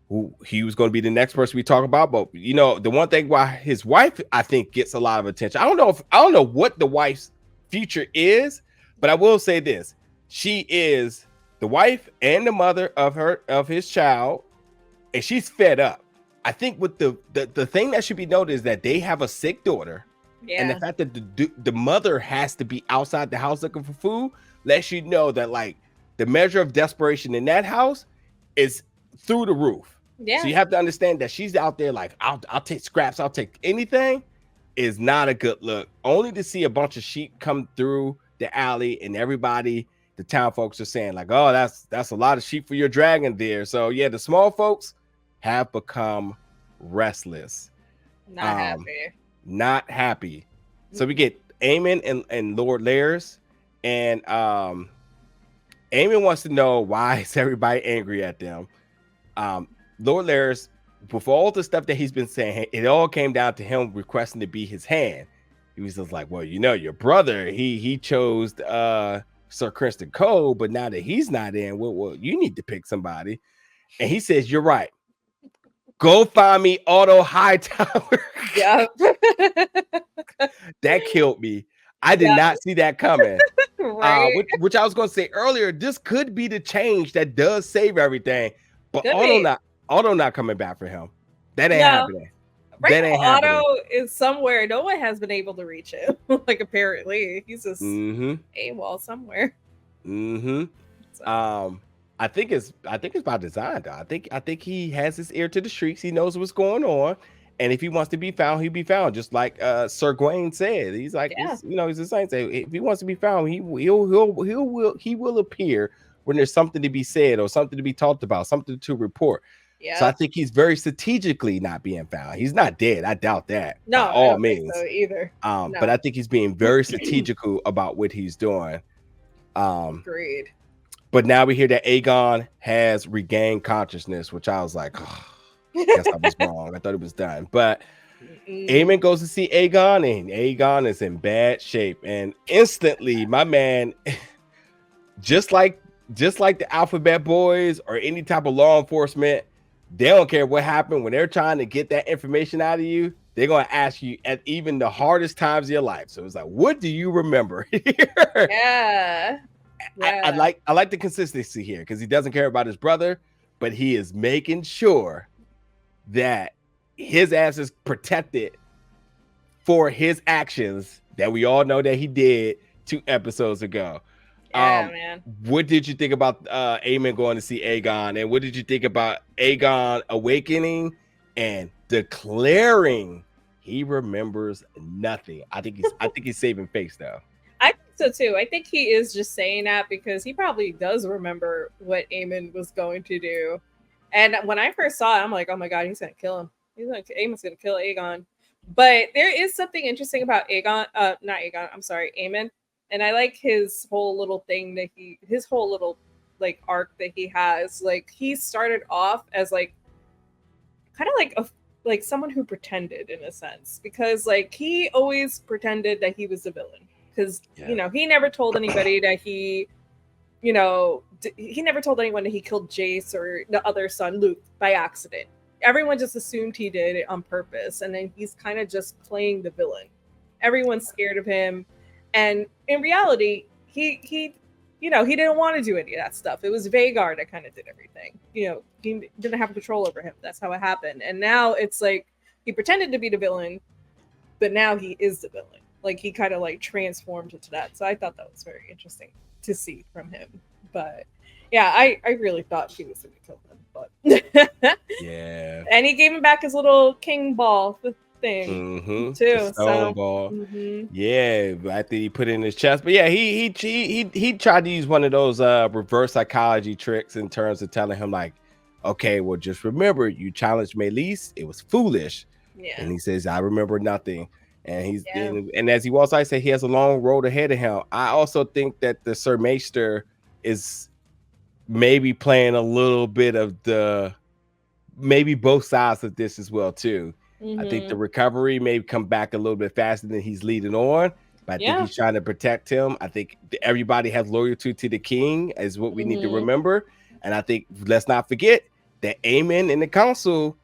[SPEAKER 1] who he was going to be the next person we talk about. But the one thing why his wife, I think, gets a lot of attention. I don't know what the wife's future is, but I will say this: she is the wife and the mother of his child, and she's fed up. I think with the thing that should be noted is that they have a sick daughter, and the fact that the mother has to be outside the house looking for food lets you know that like the measure of desperation in that house is through the roof. Yeah. So you have to understand that she's out there like, I'll take scraps, I'll take anything, is not a good look. Only to see a bunch of sheep come through the alley and everybody, the town folks are saying like, oh, that's a lot of sheep for your dragon there. So yeah, the small folks have become restless. Not happy. So we get Aemond and Lord Larys, and Aemond wants to know why is everybody angry at them. Lord Larys, with all the stuff that he's been saying, it all came down to him requesting to be his hand. He was just like, well, your brother, he chose Sir Criston Cole, but now that he's not in, well, you need to pick somebody. And he says, you're right. Go find me Otto Hightower.
[SPEAKER 2] Yep.
[SPEAKER 1] That killed me. I did not see that coming.
[SPEAKER 2] Right.
[SPEAKER 1] Which I was going to say earlier, this could be the change that does save everything. But Otto not coming back for him. That ain't happening.
[SPEAKER 2] Right now, Otto is somewhere. No one has been able to reach him. Like apparently, he's just AWOL somewhere.
[SPEAKER 1] So. I think it's by design, though. I think he has his ear to the streets. He knows what's going on, and if he wants to be found, he'll be found. Just like Sir Gawain said, he's like, he's the same. Say if he wants to be found, he will appear when there's something to be said or something to be talked about, something to report. Yeah. So I think he's very strategically not being found. He's not dead. I doubt that.
[SPEAKER 2] No,
[SPEAKER 1] by all means.
[SPEAKER 2] So either.
[SPEAKER 1] No. But I think he's being very strategical about what he's doing.
[SPEAKER 2] Agreed.
[SPEAKER 1] But now we hear that Aegon has regained consciousness, which I was like, oh, I guess I was wrong. I thought it was done. But Aemond goes to see Aegon, and Aegon is in bad shape. And instantly, my man, just like the Alphabet Boys or any type of law enforcement, They don't care what happened when they're trying to get that information out of you. They're gonna ask you at even the hardest times of your life. So it's like, what do you remember here?
[SPEAKER 2] Yeah.
[SPEAKER 1] I like the consistency here because he doesn't care about his brother, but he is making sure that his ass is protected for his actions that we all know that he did 2 episodes ago.
[SPEAKER 2] Yeah, man.
[SPEAKER 1] What did you think about Aemond going to see Aegon, and what did you think about Aegon awakening and declaring he remembers nothing? I think he's saving face though.
[SPEAKER 2] I think so too. I think he is just saying that because he probably does remember what Aemond was going to do. And when I first saw it, I'm like, oh my god, he's gonna kill him. Aemond's gonna kill Aegon. But there is something interesting about Aegon, not Aegon, I'm sorry, Aemond. And I like his whole little thing that his whole little like arc that he has. Like he started off as like kind of like someone who pretended in a sense, because like he always pretended that he was the villain. Because you know, he never told anybody that he never told anyone that he killed Jace or the other son, Luke, by accident. Everyone just assumed he did it on purpose, and then he's kind of just playing the villain. Everyone's scared of him, and in reality, he didn't want to do any of that stuff. It was Vhagar that kind of did everything. You know, he didn't have control over him. That's how it happened. And now it's like he pretended to be the villain, but now he is the villain. Like he kind of like transformed into that. So I thought that was very interesting to see from him. But yeah, I really thought he was going to kill him. But
[SPEAKER 1] yeah,
[SPEAKER 2] and he gave him back his little king ball thing too.
[SPEAKER 1] Stone ball. Yeah, I think he put it in his chest. But yeah, he tried to use one of those reverse psychology tricks in terms of telling him like, okay, well, just remember you challenged Meleys. It was foolish.
[SPEAKER 2] Yeah.
[SPEAKER 1] And he says, I remember nothing. And and as he walks, I say he has a long road ahead of him. I also think that the Sir Maester is maybe playing a little bit of maybe both sides of this as well too. I think the recovery may come back a little bit faster than he's leading on, but I think he's trying to protect him. I think everybody has loyalty to the king is what we need to remember. And I think let's not forget that Aemond in the council,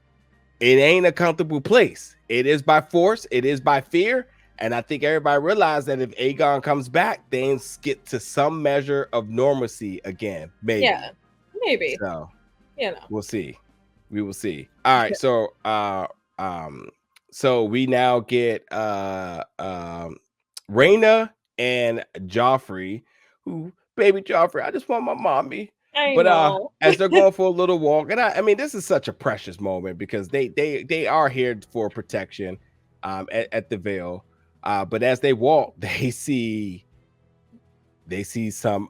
[SPEAKER 1] it ain't a comfortable place. It is by force. It is by fear. And I think everybody realized that if Aegon comes back, things get to some measure of normalcy again. Maybe.
[SPEAKER 2] Yeah, maybe.
[SPEAKER 1] So, we'll see. We will see. All right. So, so we now get Rhaena and Joffrey, baby Joffrey, I just want my mommy.
[SPEAKER 2] I know.
[SPEAKER 1] As they're going for a little walk, and I mean, this is such a precious moment because they are here for protection at the Vale. But as they walk, they see some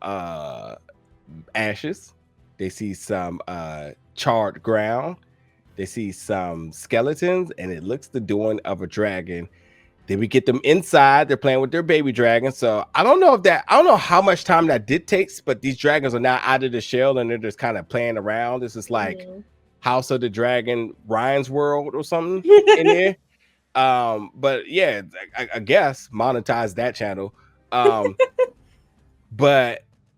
[SPEAKER 1] ashes, they see some charred ground, they see some skeletons, and it looks the doing of a dragon. Then we get them inside. They're playing with their baby dragon. So I don't know how much time that did takes, but these dragons are now out of the shell and they're just kind of playing around. This is like House of the Dragon, Ryan's World or something in there. But yeah, I guess monetize that channel. But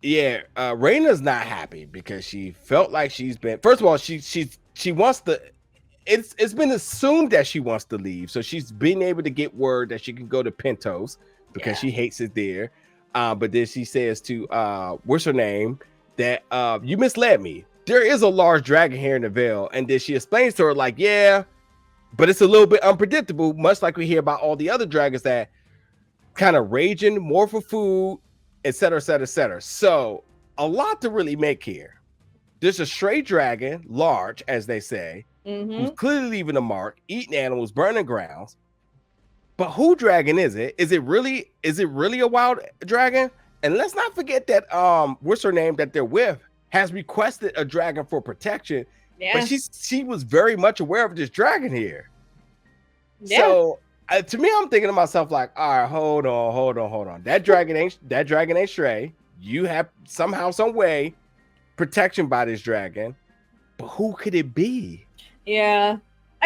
[SPEAKER 1] yeah, Rhaena's not happy because she felt like she's been. First of all, she wants to. It's been assumed that she wants to leave, so she's been able to get word that she can go to Pentos because she hates it there. But then she says to what's her name that you misled me. There is a large dragon here in the Vale, and then she explains to her like, yeah, but it's a little bit unpredictable, much like we hear about all the other dragons that kind of raging more for food, etc., etc., etc. So a lot to really make here. There's a stray dragon, large as they say. Who's clearly leaving a mark, eating animals, burning grounds. But who dragon is it? Is it really a wild dragon? And let's not forget that what's her name that they're with has requested a dragon for protection. Yeah. But she was very much aware of this dragon here. Yeah. So to me, I'm thinking to myself like, all right, hold on. That dragon ain't stray. You have somehow, some way protection by this dragon. But who could it be?
[SPEAKER 2] Yeah,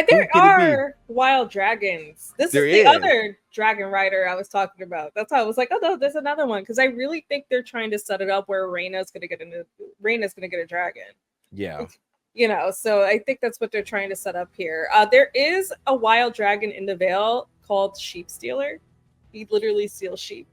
[SPEAKER 2] there are wild dragons. This is the other dragon rider I was talking about. That's how I was like, oh no, there's another one, because I really think they're trying to set it up where Rhaena's gonna get a dragon.
[SPEAKER 1] Yeah,
[SPEAKER 2] So I think that's what they're trying to set up here. There is a wild dragon in the Vale called Sheep Stealer. He literally steals sheep.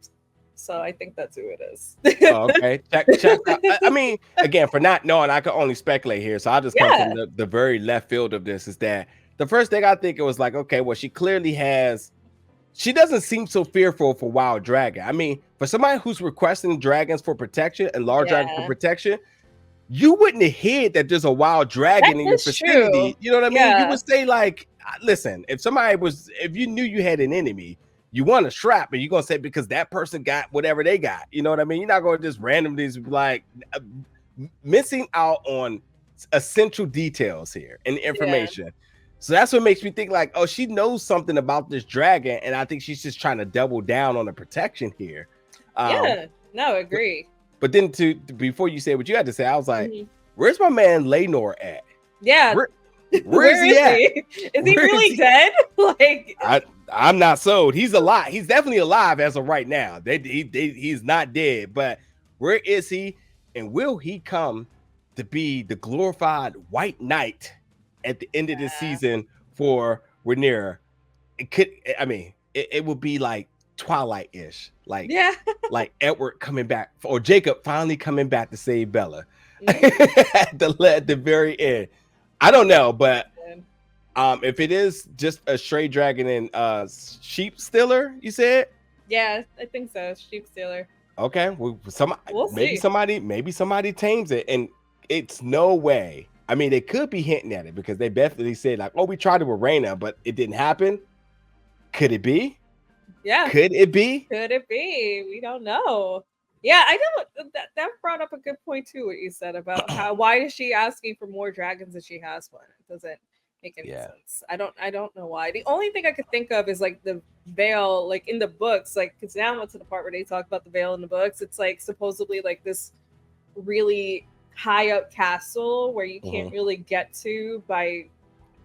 [SPEAKER 2] So I think that's who it is.
[SPEAKER 1] Oh, okay, check out. I mean, again, for not knowing, I can only speculate here. So I'll just come from
[SPEAKER 2] Yeah.
[SPEAKER 1] the very left field of this. Is that the first thing I think it was like, okay, well, she clearly has. She doesn't seem so fearful for wild dragon. I mean, for somebody who's requesting dragons for protection and large dragons for
[SPEAKER 2] Yeah.
[SPEAKER 1] protection, you wouldn't have hid that there's a wild dragon
[SPEAKER 2] That
[SPEAKER 1] in your
[SPEAKER 2] is true.
[SPEAKER 1] vicinity. You know what I mean? You
[SPEAKER 2] Yeah.
[SPEAKER 1] would say like, listen, if you knew you had an enemy, you want a strap, and you're gonna say because that person got whatever they got. You know what I mean? You're not gonna just randomly like missing out on essential details here and information. So that's what makes me think like, oh, she knows something about this dragon, and I think she's just trying to double down on the protection here.
[SPEAKER 2] No, agree.
[SPEAKER 1] But then before you say what you had to say, I was like, where's my man Laenor at?
[SPEAKER 2] Yeah.
[SPEAKER 1] Where is he at?
[SPEAKER 2] Is he really dead? Like
[SPEAKER 1] I'm not sold. He's alive. He's definitely alive as of right now. He's not dead, but where is he? And will he come to be the glorified White Knight at the end of this season for Rhaenyra? It would be like Twilight-ish, like Edward coming back, or Jacob finally coming back to save Bella at the very end. I don't know, but if it is just a stray dragon and sheep stealer, you said?
[SPEAKER 2] Yeah, I think so. Sheep stealer.
[SPEAKER 1] Okay, well,
[SPEAKER 2] see.
[SPEAKER 1] maybe somebody tames it, and it's no way. I mean, they could be hinting at it because they definitely said like, "Oh, we tried it with Rhaena, but it didn't happen." Could it be?
[SPEAKER 2] Yeah.
[SPEAKER 1] Could it be?
[SPEAKER 2] Could it be? We don't know. Yeah, I know that brought up a good point too. What you said about why is she asking for more dragons if she has one? It doesn't make any sense. I don't know why. The only thing I could think of is like the Vale, like in the books, like because now I went to the part where they talk about the Vale in the books. It's like supposedly like this really high up castle where you can't really get to by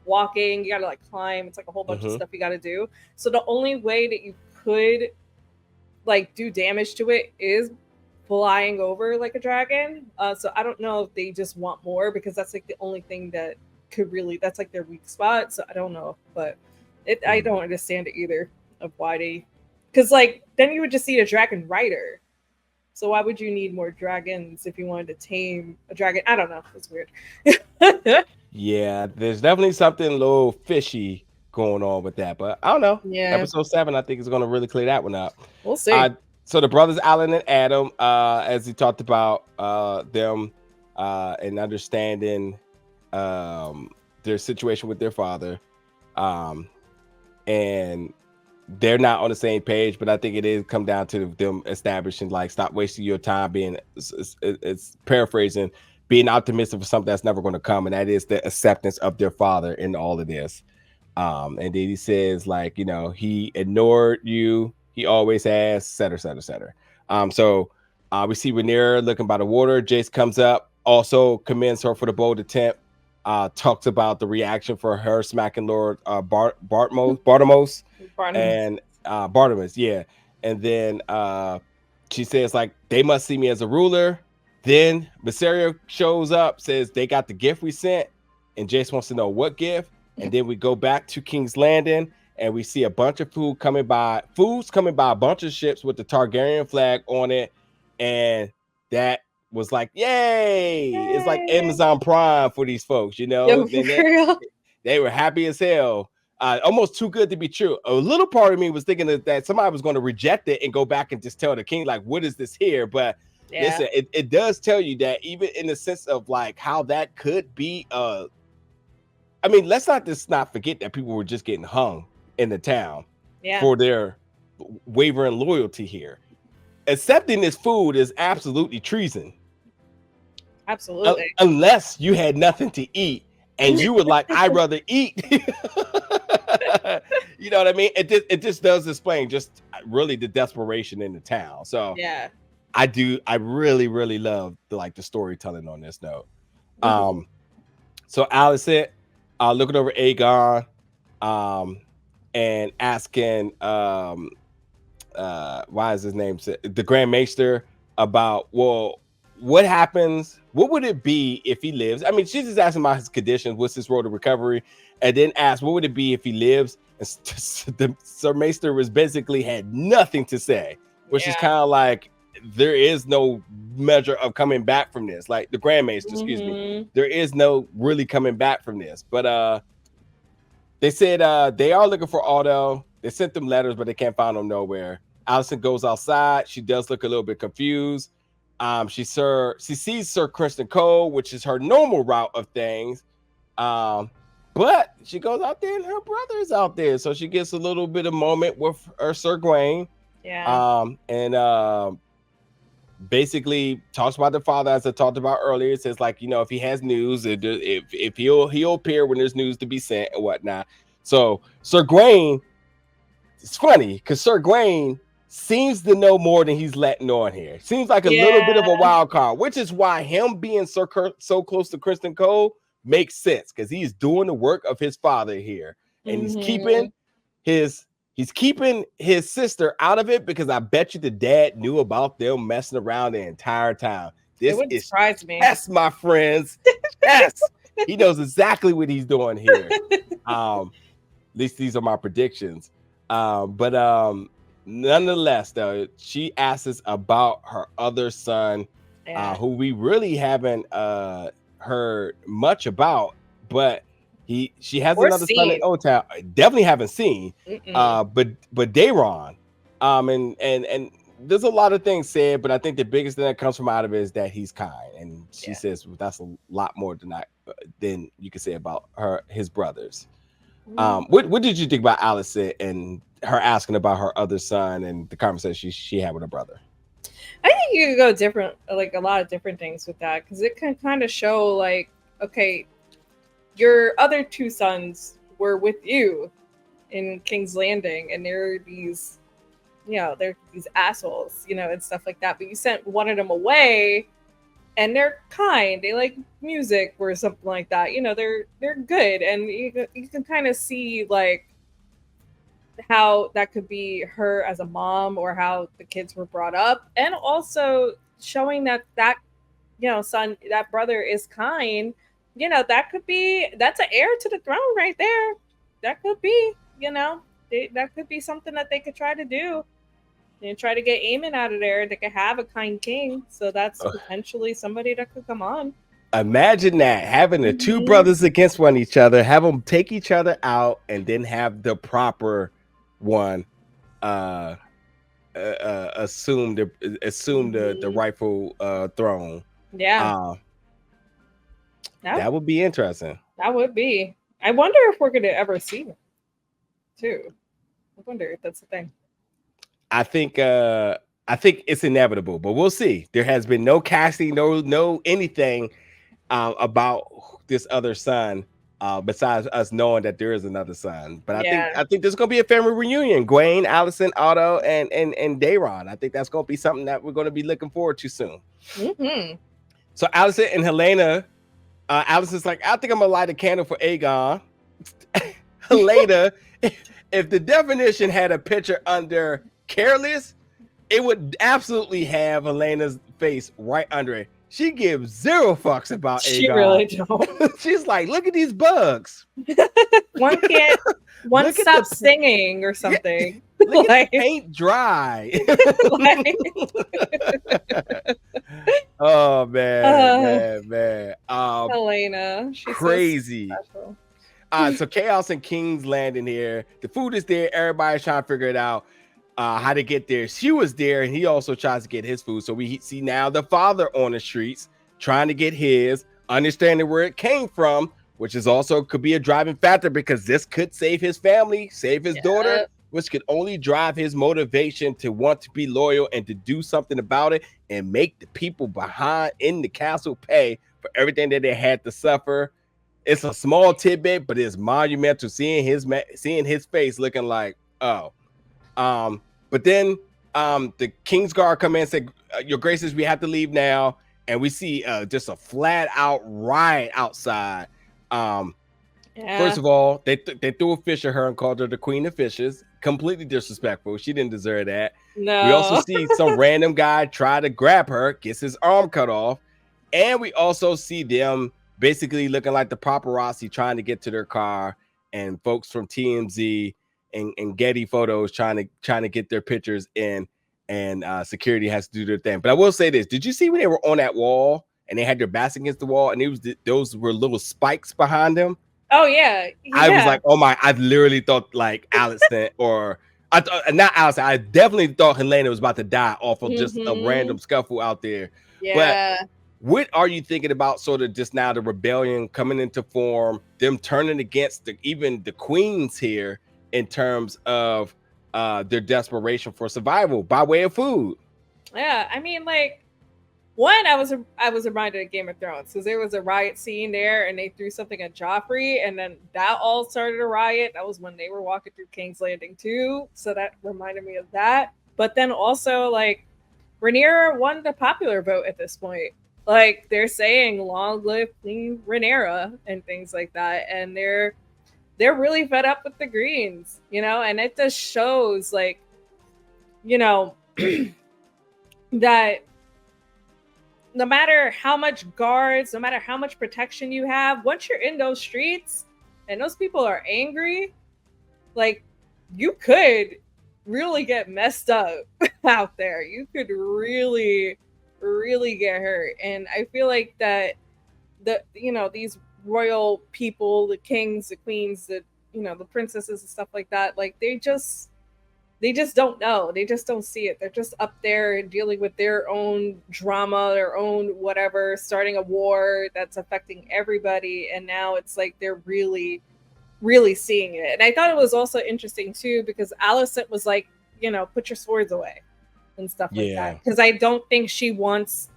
[SPEAKER 2] walking. You gotta like climb. It's like a whole bunch of stuff you gotta do. So the only way that you could like do damage to it is flying over like a dragon. So I don't know if they just want more because that's like the only thing that could really, that's like their weak spot. So I don't know, but I don't understand it either of why they, because like then you would just see a dragon rider. So why would you need more dragons if you wanted to tame a dragon? I don't know. It's weird.
[SPEAKER 1] Yeah, there's definitely something a little fishy going on with that, but I don't know.
[SPEAKER 2] Yeah.
[SPEAKER 1] Episode 7, I think, is going to really clear that one up.
[SPEAKER 2] We'll see.
[SPEAKER 1] So the brothers Alan and Addam, as he talked about them and understanding their situation with their father, and they're not on the same page, but I think it is come down to them establishing like stop wasting your time being it's paraphrasing, being optimistic for something that's never going to come, and that is the acceptance of their father in all of this. And then he says like, you know, he ignored you, he always has, etc., etc., etc. So we see Rhaenyra looking by the water. Jace comes up, also commends her for the bold attempt. Talks about the reaction for her smacking Lord Bartimaeus, and Bartimaeus, yeah. And then she says like they must see me as a ruler. Then Mysaria shows up, says they got the gift we sent, and Jace wants to know what gift. And then we go back to King's Landing, and we see a bunch of foods coming by a bunch of ships with the Targaryen flag on it, and that was like, yay! It's like Amazon Prime for these folks, you know. They were happy as hell. Almost too good to be true. A little part of me was thinking that somebody was going to reject it and go back and just tell the king, like, what is this here? But listen, it does tell you that even in the sense of like how that could be I mean, let's not forget that people were just getting hung in the town for their wavering loyalty here. Accepting this food is absolutely treason.
[SPEAKER 2] Absolutely.
[SPEAKER 1] Unless you had nothing to eat and you were like, I'd rather eat. You know what I mean? It just does explain just really the desperation in the town. So
[SPEAKER 2] yeah,
[SPEAKER 1] I really, really love the storytelling on this note. So Alicent looking over Aegon and asking why is his name the Grand Maester about, well, what happens? What would it be if he lives? I mean, she's just asking about his conditions, what's his road to recovery, and then ask what would it be if he lives. And the Sir Maester was basically had nothing to say, which is kind of like there is no measure of coming back from this. Like the Grand Maester, excuse me, there is no really coming back from this. But they said they are looking for Otto. They sent them letters, but they can't find them nowhere. Alicent goes outside. She does look a little bit confused. She sees Sir Criston Cole, which is her normal route of things. But she goes out there and her brother is out there. So she gets a little bit of moment with her Sir Gawain.
[SPEAKER 2] Yeah.
[SPEAKER 1] And basically talks about the father, as I talked about earlier. It says, like, you know, if he has news, if he'll appear when there's news to be sent and whatnot. So Sir Gawain, it's funny because Sir Gawain seems to know more than he's letting on here. Seems like a little bit of a wild card, which is why him being so close to Criston Cole makes sense, because he's doing the work of his father here, and he's keeping his sister out of it, because I bet you the dad knew about them messing around the entire time. This is
[SPEAKER 2] surprise me.
[SPEAKER 1] Yes, my friends. Yes, he knows exactly what he's doing here. At least these are my predictions. But nonetheless, though, she asks us about her other son, who we really haven't heard much about, but she has another son in Old Town. Definitely haven't seen. But Daemon, and there's a lot of things said, but I think the biggest thing that comes from out of it is that he's kind, and she says that's a lot more than you could say about his brothers. What did you think about Alicent and her asking about her other son and the conversation she had with her brother?
[SPEAKER 2] I think you could go different, like a lot of different things with that, because it can kind of show, like, okay, your other two sons were with you in King's Landing, and they're these, they're these assholes, and stuff like that. But you sent one of them away, and they're kind. They like music or something like that. They're good, and you can kind of see like how that could be her as a mom, or how the kids were brought up, and also showing that son, that brother is kind. That's an heir to the throne right there. That could be, that could be something that they could try to do and try to get Aemond out of there. They could have a kind king, so that's potentially somebody that could come on.
[SPEAKER 1] Imagine that, having the two brothers against each other, have them take each other out, and then have the proper one assume the rightful throne.
[SPEAKER 2] Yeah.
[SPEAKER 1] That would be interesting.
[SPEAKER 2] That would be. I wonder if we're going to ever see them, too. I wonder if that's the thing.
[SPEAKER 1] I think it's inevitable, but we'll see. There has been no casting, no anything about this other son, besides us knowing that there is another son. But I think there's gonna be a family reunion. Gawain, Alicent, Otto, and Daemon. I think that's gonna be something that we're gonna be looking forward to soon. So Alicent and Helaena, Alicent's like, I think I'm gonna light a candle for Aegon. Helaena, if the definition had a picture under careless, it would absolutely have Helena's face right under it. She gives zero fucks about Aegon.
[SPEAKER 2] She really don't.
[SPEAKER 1] She's like, look at these bugs.
[SPEAKER 2] One stop singing or something.
[SPEAKER 1] Look at the paint dry. Oh man.
[SPEAKER 2] Helaena, she's
[SPEAKER 1] crazy.
[SPEAKER 2] So special.
[SPEAKER 1] So Chaos and King's Landing here. The food is there. Everybody's trying to figure it out. How to get there. She was there, and he also tries to get his food. So we see now the father on the streets trying to get his, understanding where it came from, which is also could be a driving factor, because this could save his family, save his daughter, which could only drive his motivation to want to be loyal and to do something about it and make the people behind in the castle pay for everything that they had to suffer. It's a small tidbit, but it's monumental, seeing his face looking like, oh. But then the Kingsguard come in and say, Your Graces, we have to leave now. And we see just a flat out riot outside. First of all, they threw a fish at her and called her the Queen of Fishes. completely disrespectful. She didn't deserve that. We also
[SPEAKER 2] No.
[SPEAKER 1] see some random guy try to grab her, gets his arm cut off. And we also see them basically looking like the paparazzi trying to get to their car, and folks from TMZ and Getty Photos trying to get their pictures in, and security has to do their thing. But I will say this: did you see when they were on that wall and they had their backs against the wall, and it was those were little spikes behind them?
[SPEAKER 2] Oh yeah,
[SPEAKER 1] I was
[SPEAKER 2] yeah.
[SPEAKER 1] like, oh my! I literally thought like Alicent or I thought not Alicent. I definitely thought Helena was about to die off of just a random scuffle out there. But
[SPEAKER 2] Yeah.
[SPEAKER 1] what are you thinking about sort of just now the rebellion coming into form, them turning against even the queens here in terms of their desperation for survival by way of food?
[SPEAKER 2] Yeah, I mean, like, one, I was reminded of Game of Thrones because there was a riot scene there, and they threw something at Joffrey, and then that all started a riot. That was when they were walking through King's Landing too, so that reminded me of that. But then also, like, Rhaenyra won the popular vote at this point. Like, they're saying "Long live Queen Rhaenyra" and things like that, and they're really fed up with the Greens, you know, and it just shows, like, you know, that no matter how much guards, no matter how much protection you have, once you're in those streets and those people are angry, like, you could really get messed up out there. You could really, really get hurt. And I feel like that these royal people, the kings, the queens, the princesses and stuff like that, like they just don't know. They just don't see it. They're just up there dealing with their own drama, their own whatever, starting a war that's affecting everybody. And now it's like they're really, really seeing it. And I thought it was also interesting too, because Alicent was like, put your swords away and stuff like that. Because I don't think she wants,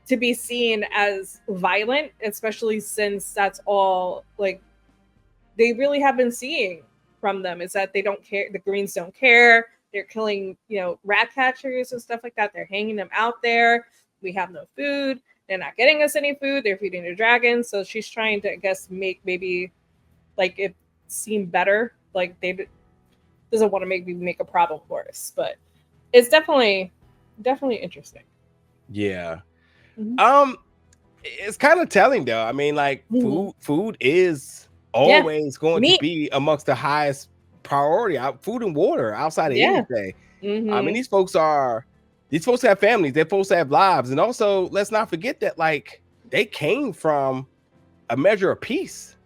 [SPEAKER 2] to be seen as violent, especially since that's all like they really have been seeing from them, is that they don't care. The Greens don't care. They're killing, rat catchers and stuff like that. They're hanging them out there. We have no food. They're not getting us any food. They're feeding the dragons. So she's trying to, I guess, make maybe like it seem better. Like they doesn't want to make a problem for us. But it's definitely interesting.
[SPEAKER 1] Yeah. Mm-hmm. It's kind of telling though. I mean, like food is always going to be amongst the highest priority. Food and water outside of anything. I mean, these folks have families. They're supposed to have lives, and also let's not forget that like they came from a measure of peace.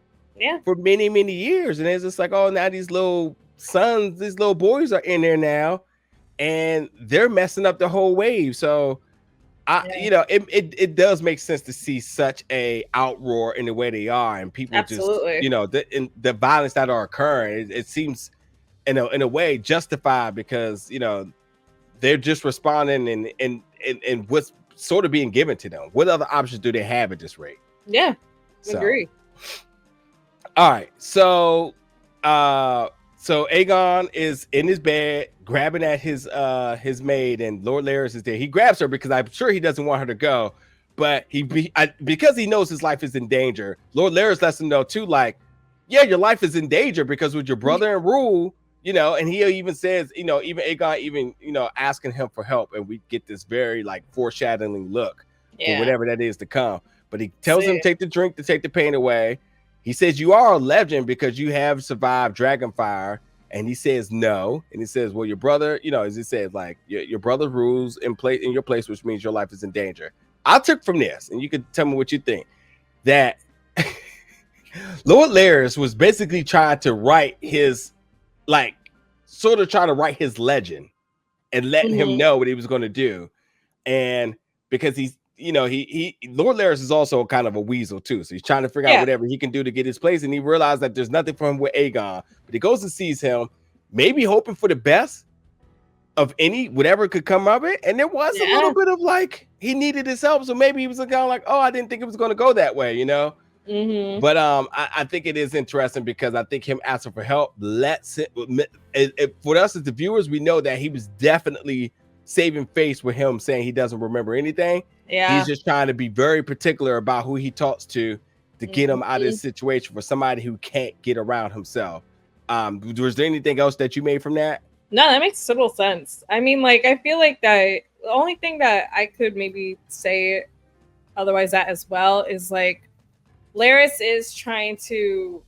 [SPEAKER 1] For many, many years, and it's just like, oh, now these little sons, these little boys are in there now, and they're messing up the whole wave. So it does make sense to see such a outroar in the way they are, and people just, the violence that are occurring. It seems, in a way, justified because they're just responding and what's sort of being given to them. What other options do they have at this rate?
[SPEAKER 2] Yeah, agree.
[SPEAKER 1] All right, so Aegon is in his bed, grabbing at his maid, and Lord Larys is there. He grabs her because I'm sure he doesn't want her to go, but because he knows his life is in danger. Lord Larys lets him know too, like, yeah, your life is in danger because with your brother in rule, and he even says, even Aegon, asking him for help, and we get this very like foreshadowing look for whatever that is to come. But he tells him to take the drink to take the pain away. He says, you are a legend because you have survived Dragonfire. And he says, no. And he says, well, your brother, as he said, like your brother rules in your place, which means your life is in danger. I took from this, and you could tell me what you think, that Lord Larys was basically trying to write his, like, sort of trying to write his legend and letting him know what he was going to do. And because he's, Lord Larys is also kind of a weasel too. So he's trying to figure out whatever he can do to get his place. And he realized that there's nothing for him with Aegon, but he goes and sees him, maybe hoping for the best of whatever could come of it. And there was a little bit of like, he needed his help. So maybe he was kind of like, oh, I didn't think it was going to go that way, But I think it is interesting because I think him asking for help for us as the viewers, we know that he was definitely saving face with him saying he doesn't remember anything. He's just trying to be very particular about who he talks to get him out of this situation for somebody who can't get around himself. Was there anything else that you made from that?
[SPEAKER 2] No, that makes total sense. I mean, like, I feel like that the only thing that I could maybe say otherwise that as well is like Larys is trying to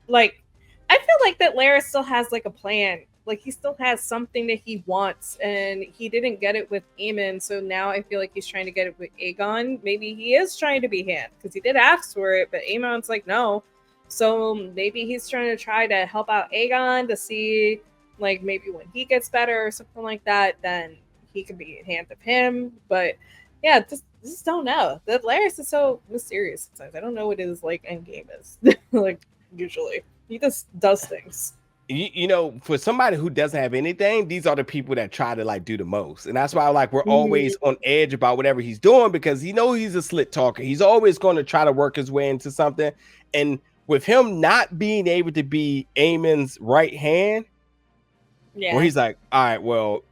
[SPEAKER 2] like I feel like that Larys still has like a plan. Like he still has something that he wants and he didn't get it with Aemond, so now I feel like he's trying to get it with Aegon. Maybe he is trying to be hand because he did ask for it, but Aemond's like no. So maybe he's try to help out Aegon to see like maybe when he gets better or something like that, then he can be in hand of him. But yeah, just don't know. That Larys is so mysterious sometimes. I don't know what his like end game is. Like usually. He just does things.
[SPEAKER 1] You know, for somebody who doesn't have anything, these are the people that try to like do the most. And that's why like we're always on edge about whatever he's doing, because he knows he's a slick talker. He's always going to try to work his way into something. And with him not being able to be Aemon's right hand, where he's like, all right, well,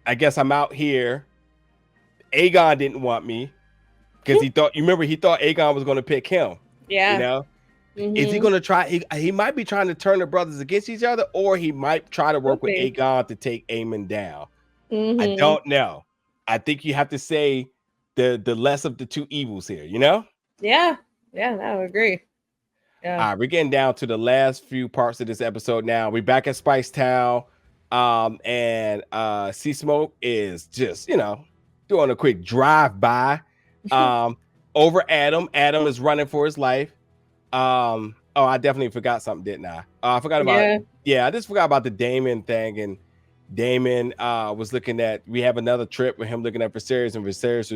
[SPEAKER 1] I guess I'm out here. Aegon didn't want me because he thought Aegon was going to pick him.
[SPEAKER 2] Yeah.
[SPEAKER 1] You know? Is he going to try? He might be trying to turn the brothers against each other, or he might try to work with Aegon to take Aemond down. I don't know. I think you have to say the less of the two evils here, you know?
[SPEAKER 2] Yeah. Yeah, I would agree. Yeah.
[SPEAKER 1] All right, we're getting down to the last few parts of this episode now. We're back at Spice Town. And Seasmoke is just, you know, doing a quick drive-by over Addam. Addam is running for his life. Oh, I definitely forgot something, didn't I? I forgot about I just forgot about the Daemon thing. And Daemon was looking at, we have another trip with him looking at Viserys, and Viserys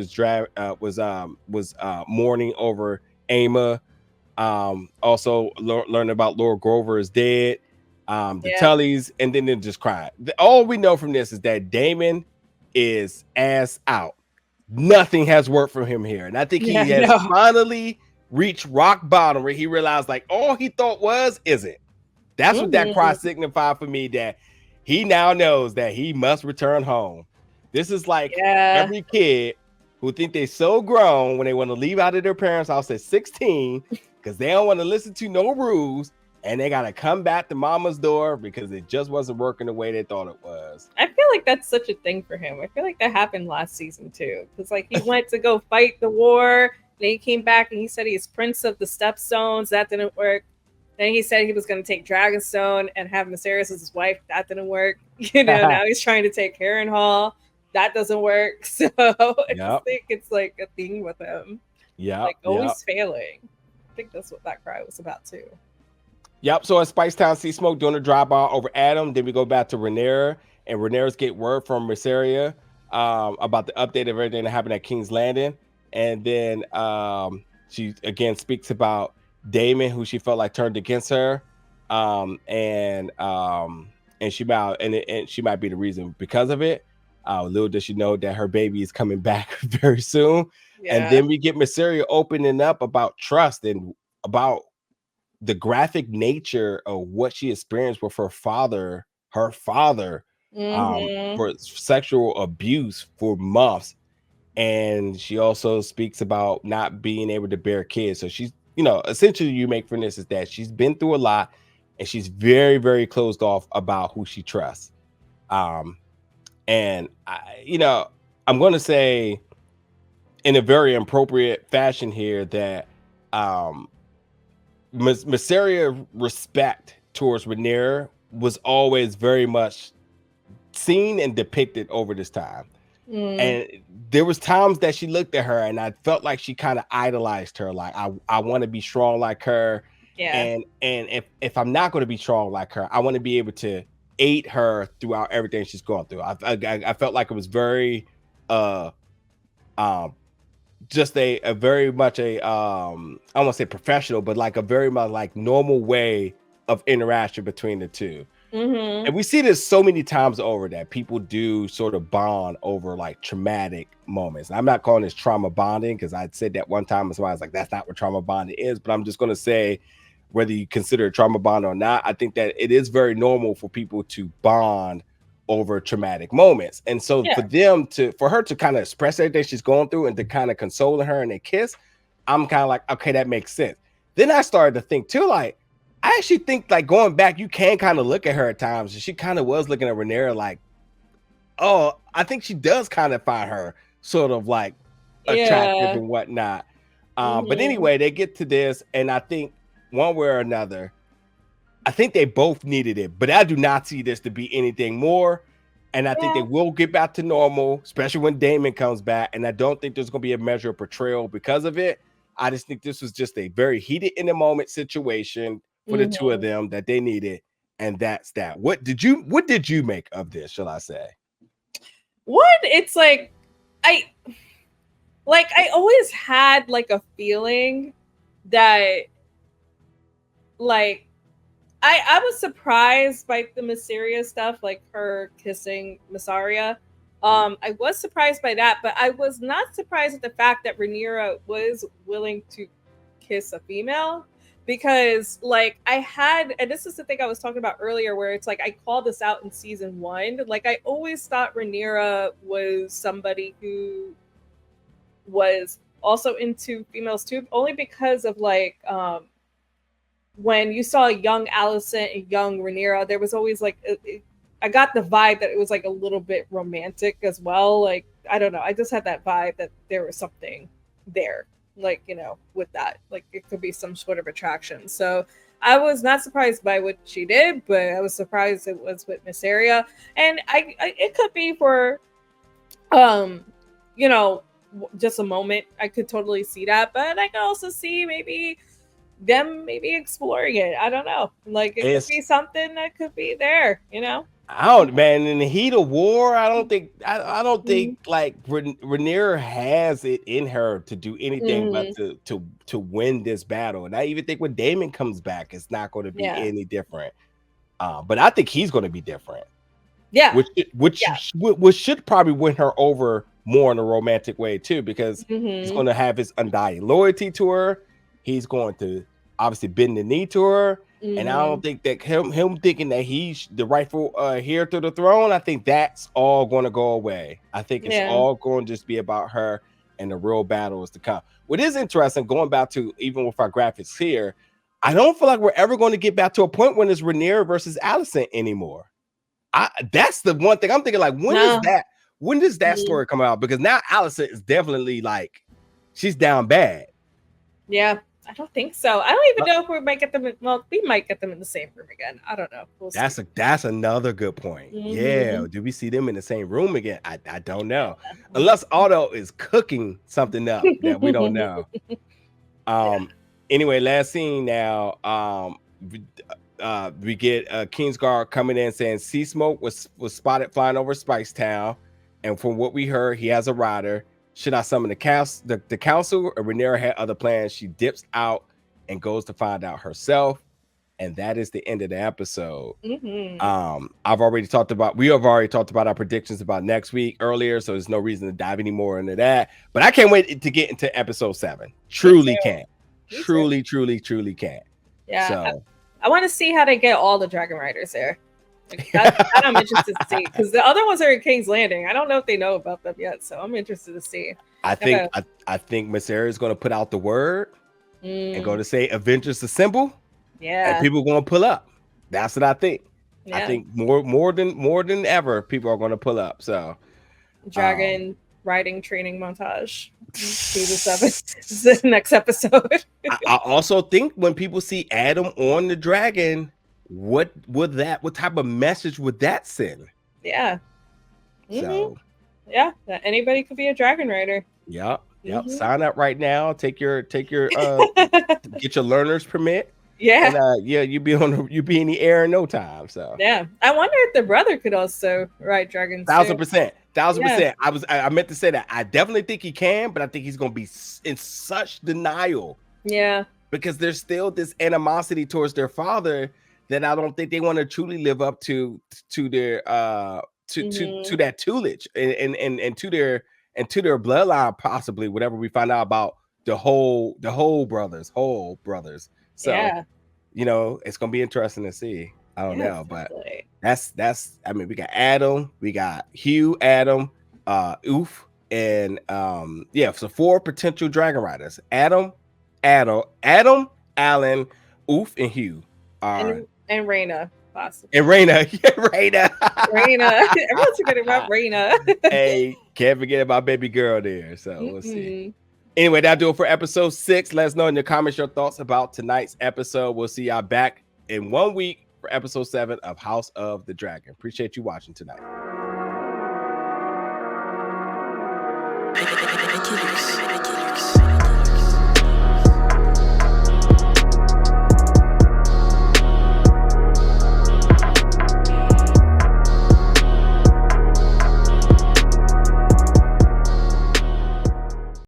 [SPEAKER 1] was mourning over Aemond. Also learning about Lord Grover is dead. The Tullys, and then they just cried. All we know from this is that Daemon is ass out. Nothing has worked for him here. And I think he has finally reached rock bottom where he realized like all he thought isn't. That's what that cry signified for me, that he now knows that he must return home. This is like every kid who think they're so grown when they want to leave out of their parents' house at 16 because they don't want to listen to no rules. And they got to come back to mama's door because it just wasn't working the way they thought it was.
[SPEAKER 2] I feel like that's such a thing for him. I feel like that happened last season too. Because like he went to go fight the war. Then he came back and he said he's Prince of the Stepstones. That didn't work. Then he said he was going to take Dragonstone and have Mysaria as his wife. That didn't work. You know, now he's trying to take Harrenhal. That doesn't work. So I just think it's like a thing with him.
[SPEAKER 1] Yeah.
[SPEAKER 2] Like always failing. I think that's what that cry was about too.
[SPEAKER 1] Yep. So at Spice Town, Seasmoke doing a drive-by over Addam. Then we go back to Rhaenyra, and Rhaenyra's get word from Mysaria about the update of everything that happened at King's Landing. And then she again speaks about Daemon, who she felt like turned against her, and she might be the reason because of it. Little does she know that her baby is coming back very soon. And then we get Mysaria opening up about trust and about the graphic nature of what she experienced with her father for sexual abuse for months. And she also speaks about not being able to bear kids. So she's, you know, essentially you make from this is that she's been through a lot and she's very, very closed off about who she trusts. And I'm going to say in a very appropriate fashion here that Mysaria respect towards Rhaenyra was always very much seen and depicted over this time. And there was times that she looked at her and I felt like she kind of idolized her. Like I want to be strong like her. Yeah. And if I'm not going to be strong like her, I want to be able to aid her throughout everything she's going through. I felt like it was very just a very much I don't want to say professional, but like a very much like normal way of interaction between the two. And we see this so many times over that people do sort of bond over like traumatic moments. And I'm not calling this trauma bonding because I said that one time and somebody was like, that's not what trauma bonding is. But I'm just going to say, whether you consider it trauma bond or not, I think that it is very normal for people to bond over traumatic moments. And so for her to kind of express everything she's going through and to kind of console her and they kiss, I'm kind of like, okay, that makes sense. Then I started to think too, like, I actually think, like, going back, you can kind of look at her at times, and she kind of was looking at Rhaenyra like, oh, I think she does kind of find her sort of like attractive
[SPEAKER 2] Yeah.
[SPEAKER 1] and whatnot. But
[SPEAKER 2] Mm-hmm.
[SPEAKER 1] anyway, they get to this, and I think one way or another, I think they both needed it, but I do not see this to be anything more. And I think they
[SPEAKER 2] Yeah.
[SPEAKER 1] will get back to normal, especially when Daemon comes back. And I don't think there's going to be a measure of portrayal because of it. I just think this was just a very heated in the moment situation for the two of
[SPEAKER 2] Mm-hmm.
[SPEAKER 1] them that they needed. And that's that. What did you make of this, shall I say?
[SPEAKER 2] What? It's like I always had like a feeling that like I was surprised by the Mysaria stuff, like her kissing Mysaria. I was surprised by that, but I was not surprised at the fact that Rhaenyra was willing to kiss a female, because like I had, and this is the thing I was talking about earlier, where it's like I called this out in season 1. Like I always thought Rhaenyra was somebody who was also into females too, only because of like when you saw young Alicent and young Rhaenyra, there was always like I got the vibe that it was like a little bit romantic as well. Like I don't know, I just had that vibe that there was something there, like with that, like it could be some sort of attraction. So I was not surprised by what she did, but I was surprised it was with Mysaria, and I it could be for um you know just a moment. I could totally see that, but I could also see them maybe exploring it. I don't know. Like it could be
[SPEAKER 1] It's
[SPEAKER 2] something that could be there.
[SPEAKER 1] I don't, man. In the heat of war, I don't
[SPEAKER 2] Mhm.
[SPEAKER 1] think like Rhaenyra has it in her to do anything but
[SPEAKER 2] Mhm.
[SPEAKER 1] to win this battle. And I even think when Daemon comes back, it's not going to be
[SPEAKER 2] Yeah.
[SPEAKER 1] any different. But I think he's going to be different,
[SPEAKER 2] Yeah.
[SPEAKER 1] which
[SPEAKER 2] Yeah.
[SPEAKER 1] which should probably win her over more in a romantic way too, because he's
[SPEAKER 2] Mhm.
[SPEAKER 1] going to have his undying loyalty to her. He's going to obviously bend the knee to her. And I don't
[SPEAKER 2] Mhm.
[SPEAKER 1] think that him thinking that he's the rightful heir to the throne, I think that's all going to go away. I think it's
[SPEAKER 2] Yeah.
[SPEAKER 1] all going to just be about her, and the real battle is to come. What is interesting, going back to even with our graphics here, I don't feel like we're ever going to get back to a point when it's Rhaenyra versus Alicent anymore. That's the one thing I'm thinking, like,
[SPEAKER 2] No.
[SPEAKER 1] when does that
[SPEAKER 2] Mhm.
[SPEAKER 1] story come out? Because now Alicent is definitely like, she's down bad.
[SPEAKER 2] Yeah. I don't think so. I don't
[SPEAKER 1] Uh,
[SPEAKER 2] even know if we might get them. Well, we might get them in the same room again. I don't know. We'll see.
[SPEAKER 1] that's another good point. Yeah,
[SPEAKER 2] Mhm.
[SPEAKER 1] do we see them in the same room again? I don't know.
[SPEAKER 2] Yeah.
[SPEAKER 1] Unless Otto is cooking something up that we don't know.
[SPEAKER 2] Yeah.
[SPEAKER 1] Um anyway, last scene now. We get Kingsguard coming in saying Seasmoke was spotted flying over Spice Town, and from what we heard, he has a rider. Should I summon the council? Or Rhaenyra had other plans. She dips out and goes to find out herself, and that is the end of the episode.
[SPEAKER 2] Mhm.
[SPEAKER 1] We have already talked about our predictions about next week earlier, so there's no reason to dive any more into that. But I can't wait to get into episode 7.
[SPEAKER 2] Me
[SPEAKER 1] Truly
[SPEAKER 2] too.
[SPEAKER 1] can't.
[SPEAKER 2] Me too.
[SPEAKER 1] Truly can't.
[SPEAKER 2] Yeah.
[SPEAKER 1] So
[SPEAKER 2] I want to see how they get all the Dragon Riders there. Like that I'm interested to see, because the other ones are in King's Landing. I don't know if they know about them yet, so I'm interested to see.
[SPEAKER 1] I
[SPEAKER 2] Okay.
[SPEAKER 1] think Mysaria is going to put out the word and go
[SPEAKER 2] Mm,
[SPEAKER 1] to say Avengers Assemble, and
[SPEAKER 2] yeah.
[SPEAKER 1] people are going to pull up. That's what I think. I
[SPEAKER 2] Yeah.
[SPEAKER 1] think more than ever, people are going to pull up. So, um,
[SPEAKER 2] Dragon riding training montage. Season 7 is the next episode.
[SPEAKER 1] I also think when people see Addam on the dragon, what type of message would that send?
[SPEAKER 2] Yeah.
[SPEAKER 1] So,
[SPEAKER 2] Yeah. That anybody could be a Dragon Rider.
[SPEAKER 1] yep.
[SPEAKER 2] Mhm.
[SPEAKER 1] Sign up right now. Take your get your learner's permit.
[SPEAKER 2] Yeah.
[SPEAKER 1] And yeah, you be in the air in no time. So
[SPEAKER 2] Yeah. I wonder if the brother could also ride dragons too.
[SPEAKER 1] 1000%.
[SPEAKER 2] Yeah.
[SPEAKER 1] I meant to say that. I definitely think he can, but I think he's going to be in such denial
[SPEAKER 2] Yeah.
[SPEAKER 1] because there's still this animosity towards their father that I don't think they want to truly live up to their to that tutelage and to their bloodline, possibly, whatever we find out about the whole brothers. So
[SPEAKER 2] Yeah.
[SPEAKER 1] it's gonna be interesting to see. I don't
[SPEAKER 2] Yes,
[SPEAKER 1] know, but
[SPEAKER 2] definitely.
[SPEAKER 1] that's I mean, we got Addam, we got Hugh, Addam, Oof, and so 4 potential dragon riders: Addam, Alyn, Oof, and Hugh. All right.
[SPEAKER 2] And Rhaena, possibly.
[SPEAKER 1] And Rhaena. Rhaena.
[SPEAKER 2] Rhaena. Everyone's forgetting about Rhaena.
[SPEAKER 1] Hey, can't forget about baby girl there. So we'll see. Anyway, that'll do it for episode 6. Let us know in the comments your thoughts about tonight's episode. We'll see y'all back in 1 week for episode 7 of House of the Dragon. Appreciate you watching tonight.